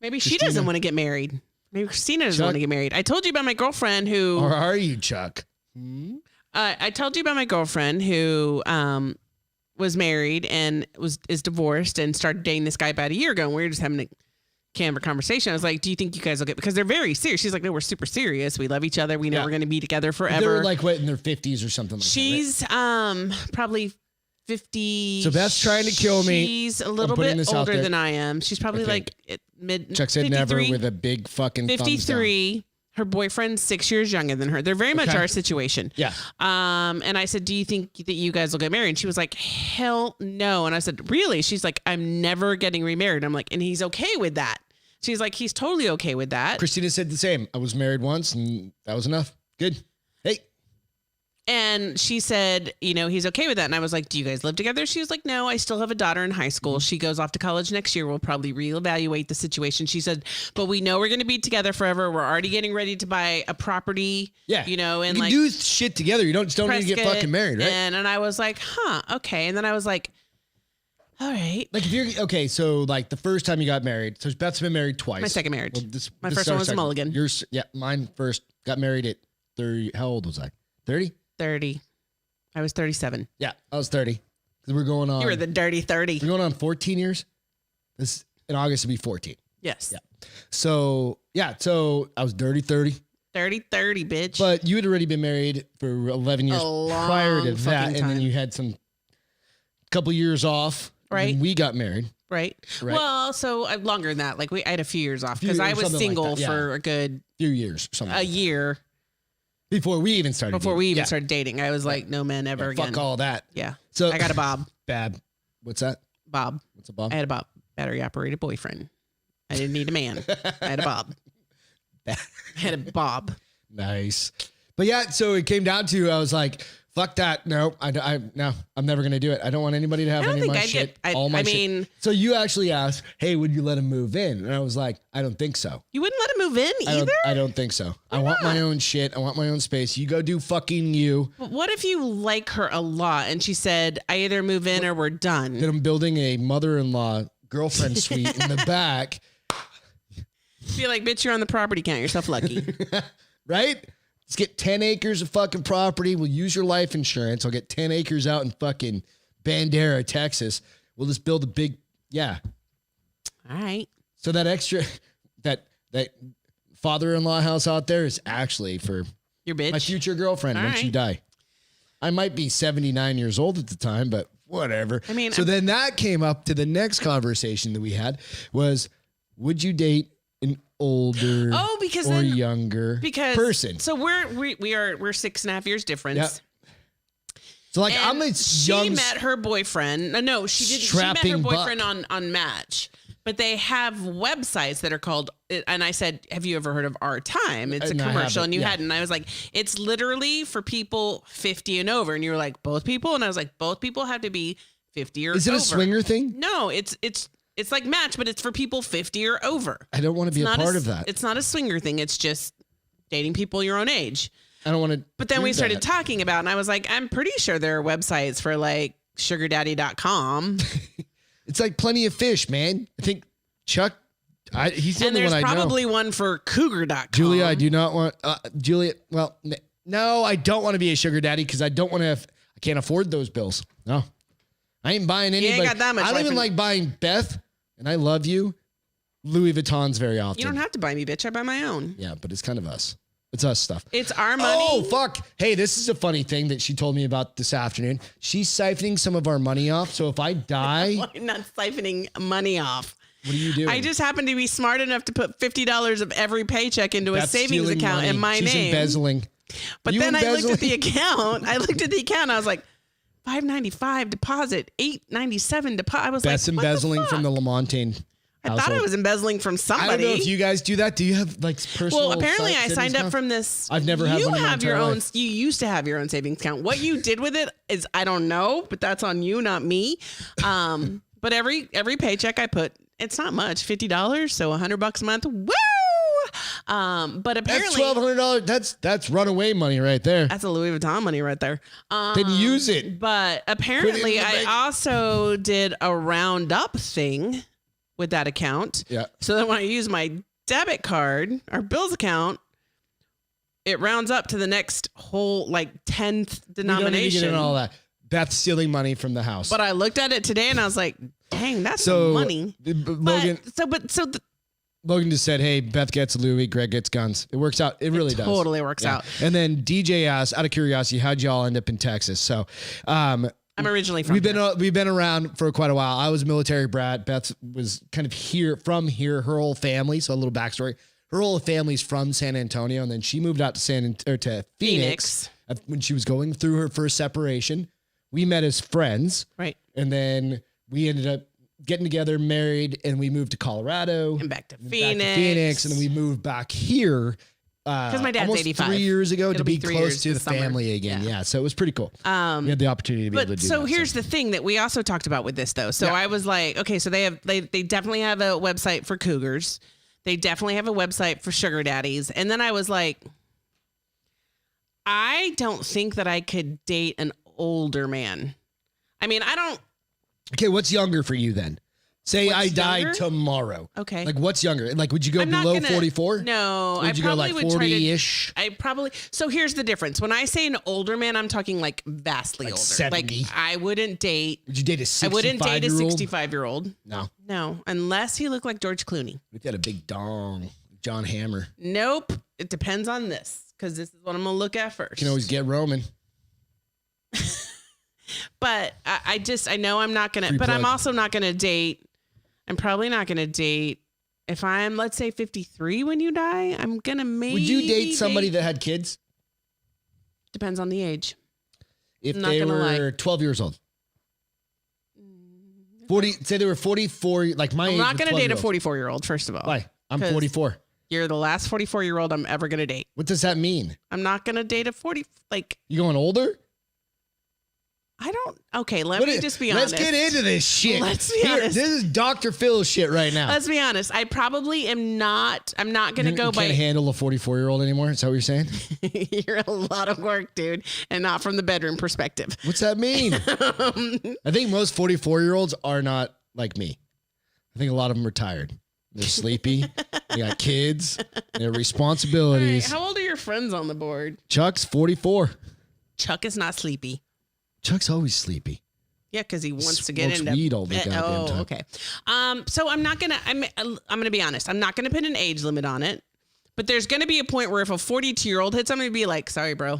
Maybe she doesn't want to get married. Maybe Christina doesn't want to get married. I told you about my girlfriend who... Or are you, Chuck? I told you about my girlfriend who... was married and is divorced and started dating this guy about a year ago. And we were just having a camera conversation. I was like, do you think you guys will get, because they're very serious. She's like, no, we're super serious. We love each other. We know we're going to be together forever. They're like what, in their 50s or something like She's, that, right? probably 50. So Beth's trying to kill me. She's a little bit older than I am. She's probably like mid. Chuck said 53, never with a big fucking 53. Her boyfriend's 6 years younger than her. They're very much our situation. Yeah. And I said, do you think that you guys will get married? And she was like, hell no. And I said, really? She's like, I'm never getting remarried. I'm like, and he's okay with that. She's like, he's totally okay with that. Christina said the same. I was married once and that was enough. Good. Hey. And she said, he's okay with that. And I was like, do you guys live together? She was like, no, I still have a daughter in high school. She goes off to college next year. We'll probably reevaluate the situation. She said, but we know we're going to be together forever. We're already getting ready to buy a property. Yeah. And you can do shit together. You don't need to get fucking married, right? And I was like, okay. And then I was like, all right. Like if you're, okay, so like the first time you got married, so Beth's been married twice. My second marriage. Well, my first one was a mulligan. Mine first got married at 30. How old was I? 30? 30. I was 37. Yeah, I was 30. Because we're going on. You were the dirty 30. We're going on 14 years. This in August will be 14. Yes. Yeah. So I was dirty 30. 30, bitch. But you had already been married for 11 years prior to that. And then you had some couple years off. Right. And we got married. Right. Well, so longer than that. Like I had a few years off because I was single for a good few years. A year. Before we even started dating. I was like, no man ever again. Fuck all that. Yeah. So I got a Bob. Bab. What's that? Bob. What's a Bob? I had a Bob. Battery operated boyfriend. I didn't need a man. I had a Bob. I had a Bob. Nice. But yeah, so it came down to, I was like, fuck that. No, no, I'm never going to do it. I don't want anybody to have any of my shit. Shit. So you actually asked, hey, would you let him move in? And I was like, I don't think so. You wouldn't let him move in either? I don't think so. I want my own shit. I want my own space. You go do fucking you. But what if you like her a lot and she said, I either move in or we're done? Then I'm building a mother-in-law girlfriend suite in the back. Be like, bitch, you're on the property. Count yourself lucky. Right? Let's get 10 acres of fucking property. We'll use your life insurance. I'll get 10 acres out in fucking Bandera, Texas. We'll just build a big, yeah. All right. So that extra, that father-in-law house out there is actually for your bitch, my future girlfriend once you die. I might be 79 years old at the time, but whatever. I mean, so then that came up to the next conversation that we had was, would you date an older or younger person? So we're 6.5 years difference. Yep. So like I'm a young. She met her boyfriend. No, she didn't. She met her boyfriend on Match. But they have websites that are called, and I said, have you ever heard of Our Time? It's a commercial, and you hadn't. And I was like, it's literally for people 50 and over. And you were like, both people? And I was like, both people have to be 50 or over. Is it a swinger thing? No, it's like Match, but it's for people 50 or over. I don't want to be a part of that. It's not a swinger thing. It's just dating people your own age. I don't want to. But then we started talking about, and I was like, I'm pretty sure there are websites for like sugardaddy.com. It's like Plenty of Fish, man. I think Chuck, he's the only one I know. And there's probably one for cougar.com. Julia, I do not want, Julia, well, no, I don't want to be a sugar daddy because I don't want to have, I can't afford those bills. No. I ain't buying anybody. You ain't got that much I don't even like buying Beth, and I love you, Louis Vuittons very often. You don't have to buy me, bitch. I buy my own. Yeah, but it's kind of us. It's us stuff. It's our money. Oh, fuck. Hey, this is a funny thing that she told me about this afternoon. She's siphoning some of our money off. So if I die. I'm not siphoning money off. What are you doing? I just happen to be smart enough to put $50 of every paycheck into a savings account in my name. She's embezzling. But then I looked at the account. I was like, $595 deposit, $897 deposit. I was Beth's like, what embezzling from the Lamontagne. I thought I was embezzling from somebody. I don't know if you guys do that. Do you have like personal? Well, apparently I signed up from this. I've never had one. You have your own. You used to have your own savings account. What you did with it is I don't know, but that's on you, not me. But every paycheck I put, it's not much, $50, so $100 a month. Woo! But apparently that's $1,200. That's runaway money right there. That's a Louis Vuitton money right there. Then use it. But apparently I also did a roundup thing with that account. Yeah. So that when I use my debit card or bills account, it rounds up to the next whole like 10th denomination. We don't need to get into all that. Beth's stealing money from the house. But I looked at it today and I was like, dang, that's some money. Logan just said, hey, Beth gets Louis, Greg gets guns. It works out. It really does. Totally works out. And then DJ asked, out of curiosity, how'd y'all end up in Texas? So, I'm originally from here. We've been around for quite a while. I was a military brat. Beth was kind of from here, her whole family. So a little backstory. Her whole family's from San Antonio. And then she moved out to Phoenix when she was going through her first separation. We met as friends. Right. And then we ended up getting together, married, and we moved to Colorado. And back to Phoenix. And then we moved back here. Because my dad's 85. 3 years ago. It'll to be close to the family again. Yeah. So it was pretty cool. We had the opportunity to be able to do that. So here's the thing that we also talked about with this though. So I was like, okay, so they definitely have a website for cougars. They definitely have a website for sugar daddies. And then I was like, I don't think that I could date an older man. I mean, I don't. Okay, what's younger for you then? Say I died tomorrow. Okay. Like what's younger? Like would you go below 44? No. Would you go like 40-ish? So here's the difference. When I say an older man, I'm talking like vastly older. 70. Like I wouldn't date. Would you date a 65-year-old? I wouldn't date a 65-year-old. No. No, unless he looked like George Clooney. If he had a big dong, John Hammer. Nope. It depends on this because this is what I'm going to look at first. You can always get Roman. But I know I'm not going to, but I'm also not going to date. I'm probably not going to date if I'm, let's say 53 when you die, I'm going to maybe. Would you date somebody that had kids? Depends on the age. If they were 12 years old. 40, say they were 44, like my age. I'm not going to date a 44-year-old, first of all. Why? I'm 44. You're the last 44-year-old I'm ever going to date. What does that mean? I'm not going to date a 40, like. You going older? I don't. Okay, let me just be honest. Let's get into this shit. Let's be honest. This is Dr. Phil shit right now. Let's be honest. I probably am not. I'm not going to go by. You can't handle a 44-year-old anymore? Is that what you're saying? You're a lot of work, dude, and not from the bedroom perspective. What's that mean? I think most 44-year-olds are not like me. I think a lot of them are tired. They're sleepy. They got kids. They have responsibilities. Right, how old are your friends on the board? Chuck's 44. Chuck is not sleepy. Chuck's always sleepy. Yeah, because he wants to get into weed all the goddamn time. Okay. So I'm gonna be honest. I'm not gonna put an age limit on it, but there's gonna be a point where if a 42-year-old hits, I'm gonna be like, sorry, bro,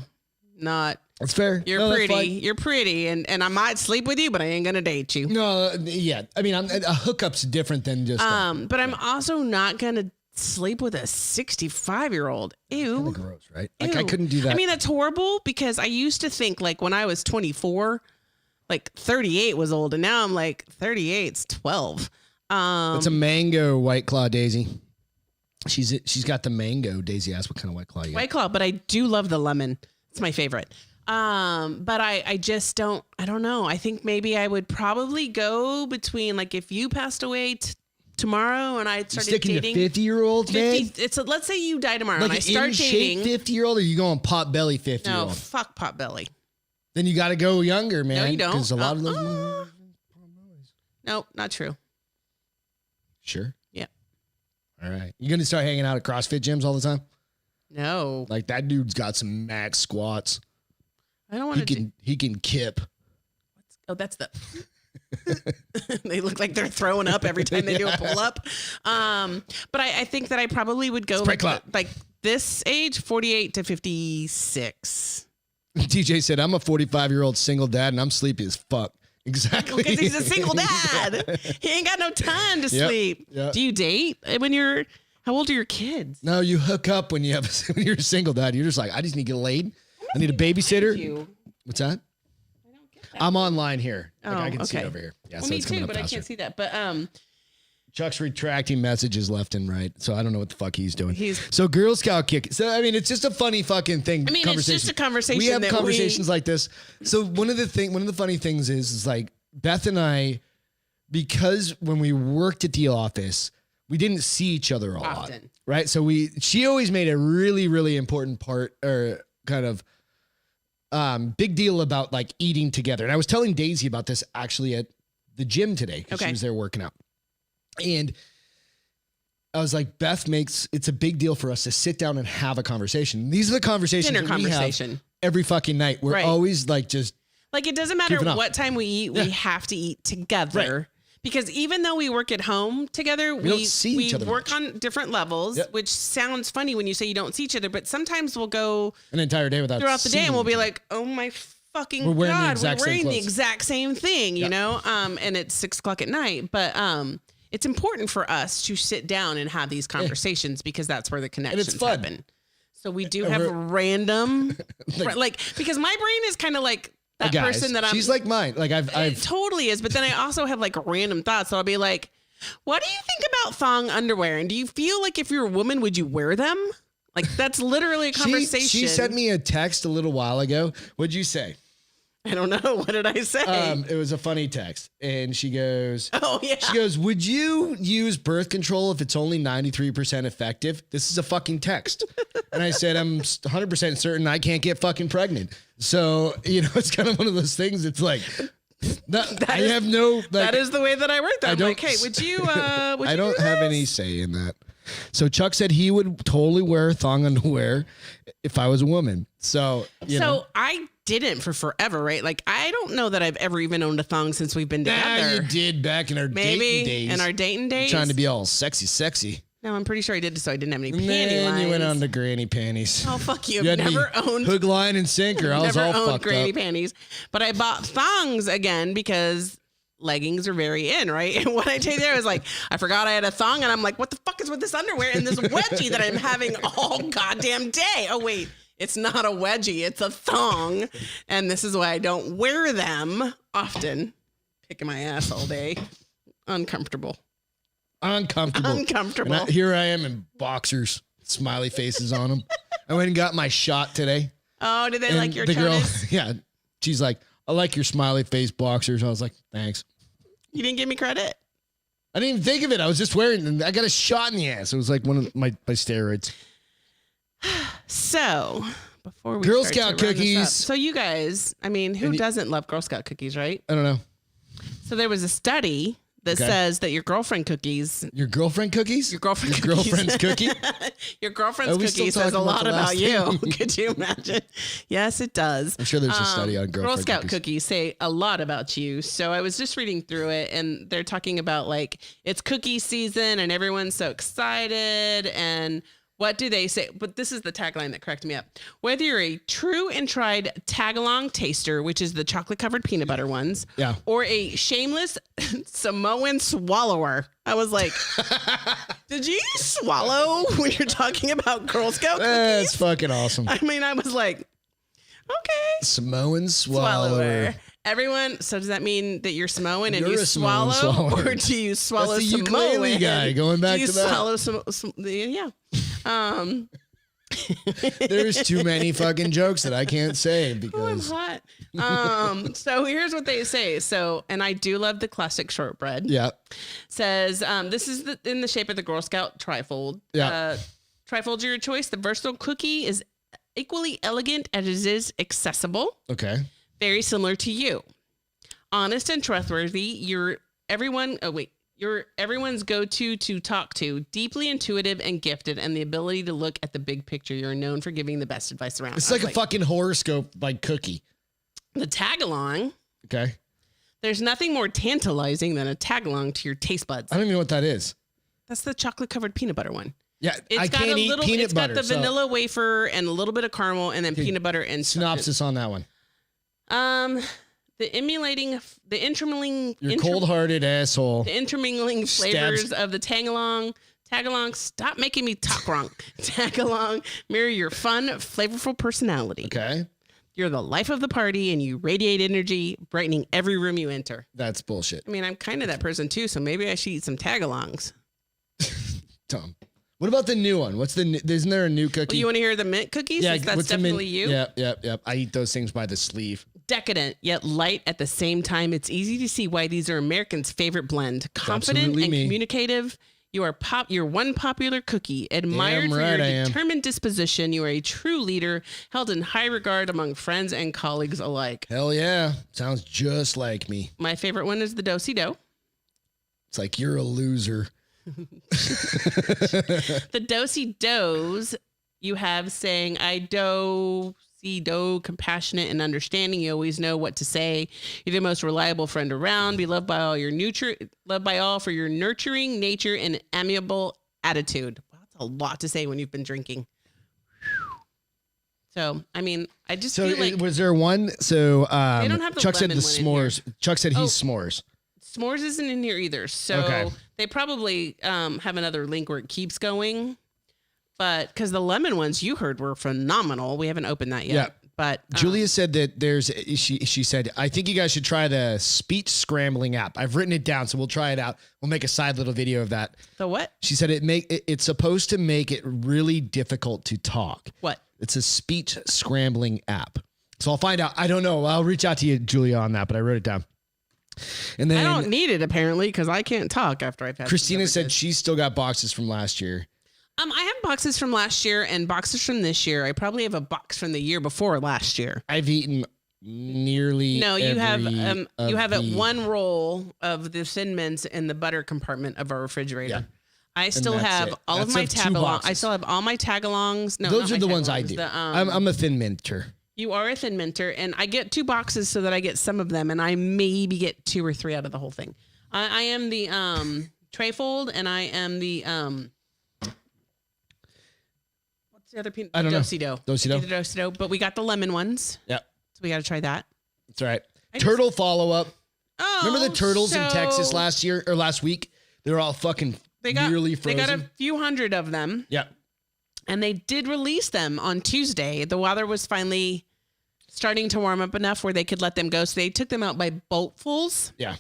not. That's fair. You're pretty. You're pretty, and I might sleep with you, but I ain't gonna date you. No, yeah. I mean, a hookup's different than just. But I'm also not gonna sleep with a 65-year-old. Ew. Kind of gross, right? Like I couldn't do that. I mean, that's horrible because I used to think like when I was 24, like 38 was old, and now I'm like 38's 12. It's a mango White Claw, Daisy. She's got the mango. Daisy asked what kind of White Claw you got. White Claw, but I do love the lemon. It's my favorite. But I just don't, I don't know. I think maybe I would probably go between like if you passed away tomorrow and I started dating. 50-year-old man? Let's say you die tomorrow like and I start dating. 50-year-old or you going pot belly 50-year-old? No, fuck pot belly. Then you got to go younger, man. No, you don't. Because a lot of those. Nope, not true. Sure. Yeah. All right. You going to start hanging out at CrossFit gyms all the time? No. Like that dude's got some max squats. I don't want to. He can kip. Oh, that's the. They look like they're throwing up every time they do a pull up. But I think that I probably would go like this age, 48 to 56. TJ said, I'm a 45-year-old single dad and I'm sleepy as fuck. Exactly. Because he's a single dad. He ain't got no time to sleep. Yep. Do you date when you're, how old are your kids? No, you hook up when you're a single dad. You're just like, I just need to get laid. I need a babysitter. What's that? I don't get that. I'm online here. Like, I can see it over here. Yeah, well, me too, but I can't see that. But Chuck's retracting messages left and right, so I don't know what the fuck he's doing. So Girl Scout kick. So I mean, it's just a funny fucking thing. I mean, it's just a conversation. We have conversations like this. So one of the funny things is like Beth and I, because when we worked at the office, we didn't see each other a lot, right? So she always made a really, really important part or kind of big deal about like eating together. And I was telling Daisy about this actually at the gym today because she was there working out. And I was like, it's a big deal for us to sit down and have a conversation. These are the conversations we have every fucking night. We're always like just like, it doesn't matter what time we eat, we have to eat together. Right. Because even though we work at home together, we don't see each other work on different levels, which sounds funny when you say you don't see each other, but sometimes we'll go an entire day without throughout the day and we'll be like, oh my fucking God, we're wearing the exact same thing, you know? And it's 6:00 at night. But it's important for us to sit down and have these conversations because that's where the connections happen. So we do have random, because my brain is kind of like, that person that she's like mine. Like I've it totally is. But then I also have like random thoughts. So I'll be like, what do you think about thong underwear? And do you feel like if you're a woman, would you wear them? Like that's literally a conversation. She sent me a text a little while ago. What'd you say? I don't know. What did I say? It was a funny text. And she goes, oh yeah. She goes, would you use birth control if it's only 93% effective? This is a fucking text. And I said, I'm 100% certain I can't get fucking pregnant. So, it's kind of one of those things. It's like, I have no, like, that is the way that I work that. I'm like, hey, would you I don't have any say in that. So Chuck said he would totally wear thong underwear if I was a woman. So I didn't for forever, right? Like, I don't know that I've ever even owned a thong since we've been together. You did back in our dating days. In our dating days. Trying to be all sexy. No, I'm pretty sure I did so I didn't have any panty lines. You went on to granny panties. Oh, fuck you. I've never owned hook, line, and sinker. I was all fucked up. Never owned granny panties. But I bought thongs again because leggings are very in, right? And what I did there was like, I forgot I had a thong and I'm like, what the fuck is with this underwear and this wedgie that I'm having all goddamn day? Oh, wait. It's not a wedgie. It's a thong. And this is why I don't wear them often. Kicking my ass all day. Uncomfortable. And here I am in boxers, smiley faces on them. I went and got my shot today. Oh, did they like your tonus? Yeah. She's like, I like your smiley face boxers. I was like, thanks. You didn't give me credit? I didn't even think of it. I was just wearing them. I got a shot in the ass. It was like one of my steroids. So, before we Girl Scout cookies. So you guys, I mean, who doesn't love Girl Scout cookies, right? I don't know. So there was a study that says that your girlfriend cookies. Your girlfriend cookies? Your girlfriend's cookie? Your girlfriend's cookie says a lot about you. Could you imagine? Yes, it does. I'm sure there's a study on Girl Scout cookies say a lot about you. So I was just reading through it, and they're talking about like it's cookie season and everyone's so excited. And what do they say? But this is the tagline that cracked me up. Whether you're a true and tried tag-along taster, which is the chocolate-covered peanut butter ones, or a shameless Samoan swallower. I was like, did you swallow when you're talking about Girl Scout cookies? That's fucking awesome. I mean, I was like, okay. Samoan swallower. Everyone, so does that mean that you're Samoan and you swallow? Or do you swallow That's the Samoan? ukulele guy, going back to that. Do you swallow some yeah. There's too many fucking jokes that I can't say because I'm hot. So here's what they say. So, and I do love the classic shortbread. Yeah. Says, this is in the shape of the Girl Scout trifold. Yeah. Trifold's your choice. The versatile cookie is equally elegant as it is accessible. Okay. Very similar to you. Honest and trustworthy. You're everyone's go-to to talk to. Deeply intuitive and gifted, and the ability to look at the big picture. You're known for giving the best advice around. It's like a fucking horoscope like cookie. The tag-along. Okay. There's nothing more tantalizing than a tag-along to your taste buds. I don't even know what that is. That's the chocolate-covered peanut butter one. Yeah, I can't eat peanut butter. It's got the vanilla wafer and a little bit of caramel, and then peanut butter and synopsis on that one. The intermingling. You're cold-hearted asshole. The intermingling flavors of the tag-along. Stop making me talk wrong. Tag-along mirror your fun, flavorful personality. Okay. You're the life of the party, and you radiate energy, brightening every room you enter. That's bullshit. I mean, I'm kind of that person too, so maybe I should eat some tag-alongs. Dumb. What about the new one? Isn't there a new cookie? Well, you want to hear the mint cookies? Yeah, that's definitely you. Yep. I eat those things by the sleeve. Decadent, yet light at the same time. It's easy to see why these are Americans' favorite blend. Confident and communicative. You're one popular cookie. Admired for your determined disposition. You are a true leader, held in high regard among friends and colleagues alike. Hell yeah. Sounds just like me. My favorite one is the do-si-do. It's like you're a loser. The do-si-dos you have saying, I do-si-do, compassionate and understanding. You always know what to say. You're the most reliable friend around. Be loved by all for your nurturing nature and amiable attitude. Wow, that's a lot to say when you've been drinking. So, I mean, I just feel like... was there one? So, they don't have the Chuck said the s'mores. Chuck said he's s'mores. S'mores isn't in here either. So they probably have another link where it keeps going. But because the lemon ones you heard were phenomenal. We haven't opened that yet. Yeah. But Julia said that she said, I think you guys should try the speech scrambling app. I've written it down, so we'll try it out. We'll make a side little video of that. The what? She said it's supposed to make it really difficult to talk. What? It's a speech scrambling app. So I'll find out. I don't know. I'll reach out to you, Julia, on that, but I wrote it down. And then I don't need it apparently because I can't talk after I've had. Christina said she's still got boxes from last year. I have boxes from last year and boxes from this year. I probably have a box from the year before last year. I've eaten nearly. No, you have one roll of the Thin Mints in the butter compartment of our refrigerator. Yeah. I still have all of my tag-alongs. I still have all my tag-alongs. No, those are the ones I do. I'm a Thin Minter. You are a Thin Minter, and I get 2 boxes so that I get some of them, and I maybe get 2 or 3 out of the whole thing. I am the Trefold, and I am the what's the other peanut? I don't know. Do-si-do. Do-si-do, but we got the lemon ones. Yep. So we got to try that. That's right. Turtle follow-up. Oh, remember the turtles in Texas last week? They were all fucking nearly frozen. They got a few hundred of them. Yep. And they did release them on Tuesday. The weather was finally starting to warm up enough where they could let them go. So they took them out by boatfuls. Yeah.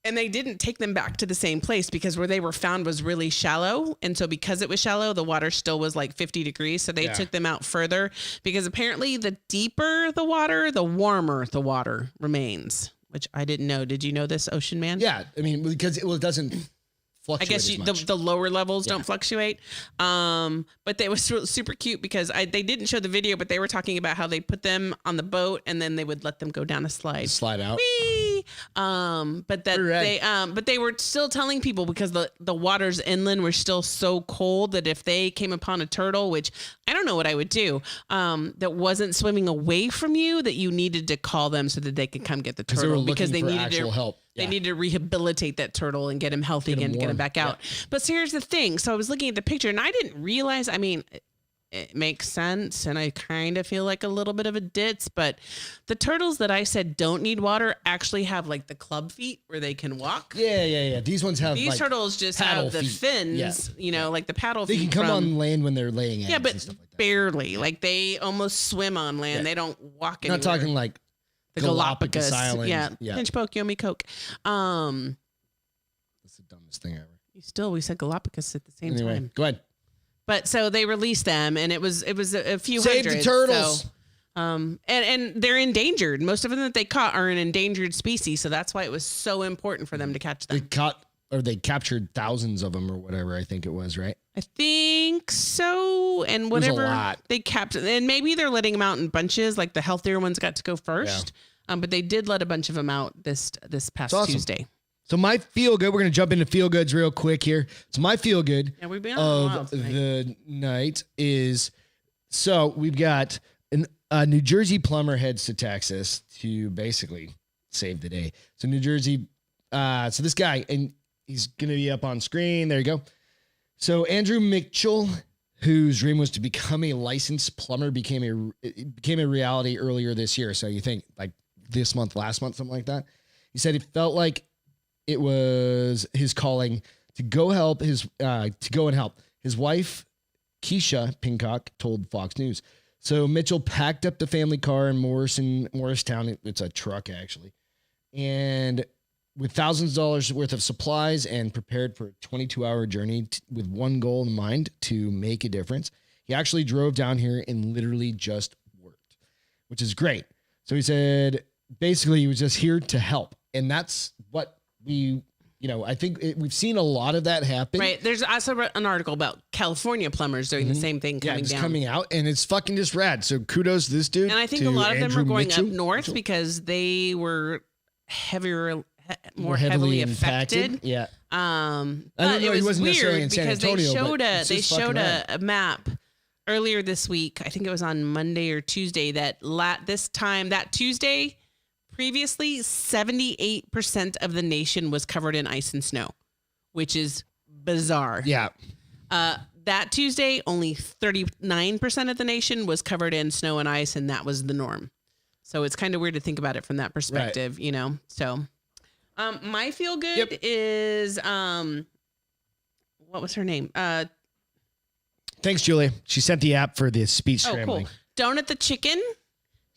And they didn't take them back to the same place because where they were found was really shallow. And so because it was shallow, the water still was like 50 degrees. So they took them out further because apparently the deeper the water, the warmer the water remains, which I didn't know. Did you know this, Ocean Man? Yeah. I mean, because it doesn't fluctuate. I guess the lower levels don't fluctuate. But they was super cute because they didn't show the video, but they were talking about how they put them on the boat and then they would let them go down a slide. Slide out. Whee! But they were still telling people because the waters inland were still so cold that if they came upon a turtle, which I don't know what I would do, that wasn't swimming away from you, that you needed to call them so that they could come get the turtle because they needed help. They needed to rehabilitate that turtle and get him healthy again, get him back out. Yeah. But so here's the thing. So I was looking at the picture and I didn't realize, I mean, it makes sense. And I kind of feel like a little bit of a ditz, but the turtles that I said don't need water actually have like the club feet where they can walk. Yeah. These ones have These turtles just have the fins, like the paddle feet. They can come on land when they're laying eggs. Yeah, but and stuff like that. barely. Like they almost swim on land. Yeah. They don't walk anywhere. Not talking like the Galapagos Island. Yeah. Pinch poke, yomi coke. That's the dumbest thing ever. We said Galapagos at the same time. Go ahead. But so they released them, and it was a few hundred. Save the turtles. So, and they're endangered. Most of them that they caught are an endangered species, so that's why it was so important for them to catch them. They captured thousands of them or whatever. I think it was, right? I think so. And whatever they captured, and maybe they're letting them out in bunches. Like the healthier ones got to go first, but they did let a bunch of them out this past Tuesday. So my feel good, we're going to jump into feel goods real quick here. So my feel good of the night is, so we've got a New Jersey plumber heads to Texas to basically save the day. So New Jersey, so this guy, and he's going to be up on screen. There you go. So Andrew Mitchell, whose dream was to become a licensed plumber, became a reality earlier this year. So you think like this month, last month, something like that. He said he felt like it was his calling to go and help. His wife, Keisha Pincock, told Fox News. So Mitchell packed up the family car in Morristown. It's a truck, actually. And with thousands of dollars worth of supplies and prepared for a 22-hour journey with one goal in mind, to make a difference. He actually drove down here and literally just worked, which is great. So he said, basically, he was just here to help. And that's what I think we've seen a lot of that happen. Right. There's also an article about California plumbers doing the same thing coming out, and it's fucking just rad. So kudos to this dude. And I think a lot of them are going up north because they were more heavily affected. Yeah. But it was weird because they showed a map earlier this week. I think it was on Monday or Tuesday that Tuesday. Previously, 78% of the nation was covered in ice and snow, which is bizarre. Yeah. That Tuesday, only 39% of the nation was covered in snow and ice, and that was the norm. So it's kind of weird to think about it from that perspective, So, my feel good is what was her name? Thanks, Julia. She sent the app for the speech scrambling. Cool. Donut the chicken.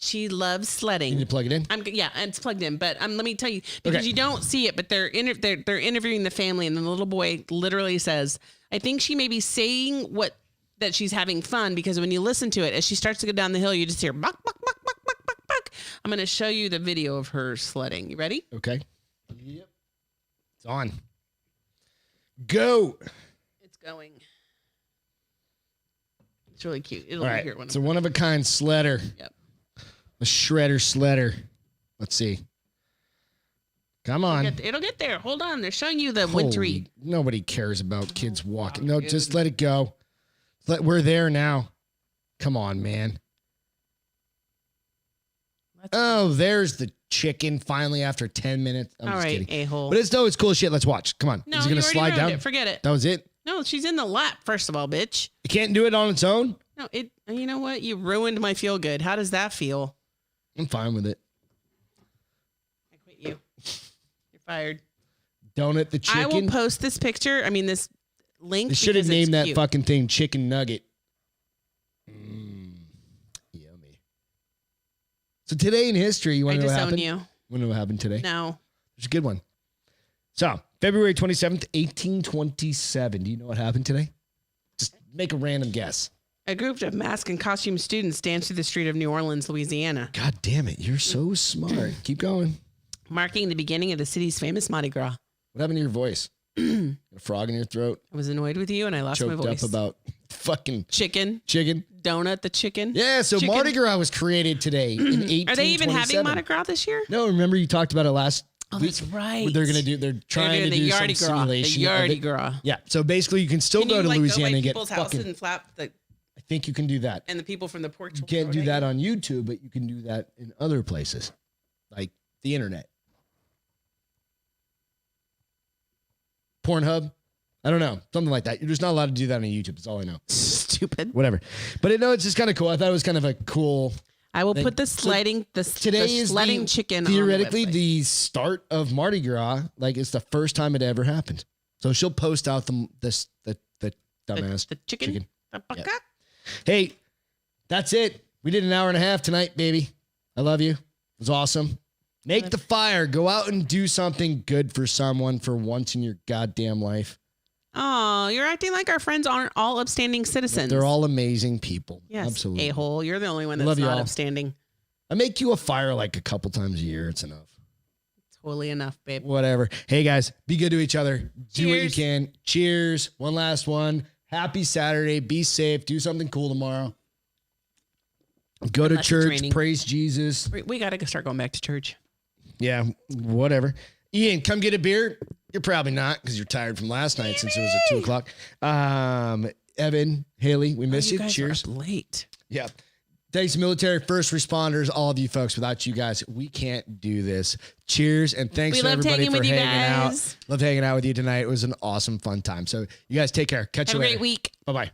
She loves sledding. Can you plug it in? It's plugged in. But let me tell you, because you don't see it, but they're interviewing the family, and the little boy literally says, "I think she may be saying that she's having fun, because when you listen to it, as she starts to go down the hill, you just hear buck buck buck buck buck buck buck." I'm going to show you the video of her sledding. You ready? Okay. Yep. It's on. Go. It's going. It's really cute. It'll be here when it's a one-of-a-kind sledder. Yep. A shredder. Let's see. Come on. It'll get there. Hold on. They're showing you the wintry. Nobody cares about kids walking. No, just let it go. We're there now. Come on, man. There's the chicken finally after 10 minutes. I'm just kidding. A-hole. But it's cool shit. Let's watch. Come on. No, is it going to slide down? Forget it. That was it? No, she's in the lap, first of all, bitch. You can't do it on its own? No, you know what? You ruined my feel good. How does that feel? I'm fine with it. I quit you. You're fired. Donut the chicken. I will post this picture. This link. They should have named that fucking thing Chicken Nugget. Yummy. So today in history, you want to know what happened? You want to know what happened today? No. It's a good one. So, February 27th, 1827. Do you know what happened today? Just make a random guess. A group of mask and costume students danced through the street of New Orleans, Louisiana. God damn it. You're so smart. Keep going. Marking the beginning of the city's famous Mardi Gras. What happened to your voice? A frog in your throat. I was annoyed with you and I lost my voice. Choked up about fucking chicken. Donut the chicken. Yeah, so chicken. Mardi Gras was created today in 1827. Are they even having Mardi Gras this year? No, remember you talked about it last week. That's right. They're trying to do some simulation. The Yardi Gras. Yeah, so basically you can still go to Louisiana and get fucking... and flap the... I think you can do that. And the people from the porch. You can't do that on YouTube, but you can do that in other places, like the internet. Pornhub. I don't know. Something like that. You're just not allowed to do that on YouTube. That's all I know. Stupid. Whatever. But it's just kind of cool. I thought it was kind of a cool... I will put the sledding chicken theoretically on the start of Mardi Gras. Like it's the first time it ever happened. So she'll post out the dumbass the chicken. Yeah. Hey, that's it. We did an hour and a half tonight, baby. I love you. It was awesome. Make the fire. Go out and do something good for someone for once in your goddamn life. Oh, you're acting like our friends aren't all upstanding citizens. They're all amazing people. Yes, absolutely. A-hole. You're the only one that's not upstanding. I make you a fire like a couple times a year. It's enough. Totally enough, babe. Whatever. Hey, guys, be good to each other. Do what you can. Cheers. One last one. Happy Saturday. Be safe. Do something cool tomorrow. Go to church. Praise Jesus. We got to start going back to church. Yeah, whatever. Ian, come get a beer. You're probably not because you're tired from last night since it was at 2 o'clock. Evan, Haley, we miss you. Guys Cheers. Are up late. Yeah. Thanks, military, first responders, all of you folks. Without you guys, we can't do this. Cheers, and thanks to everybody for hanging out. Loved hanging out with you tonight. It was an awesome, fun time. So you guys take care. Catch you later. Have a great week. Bye-bye.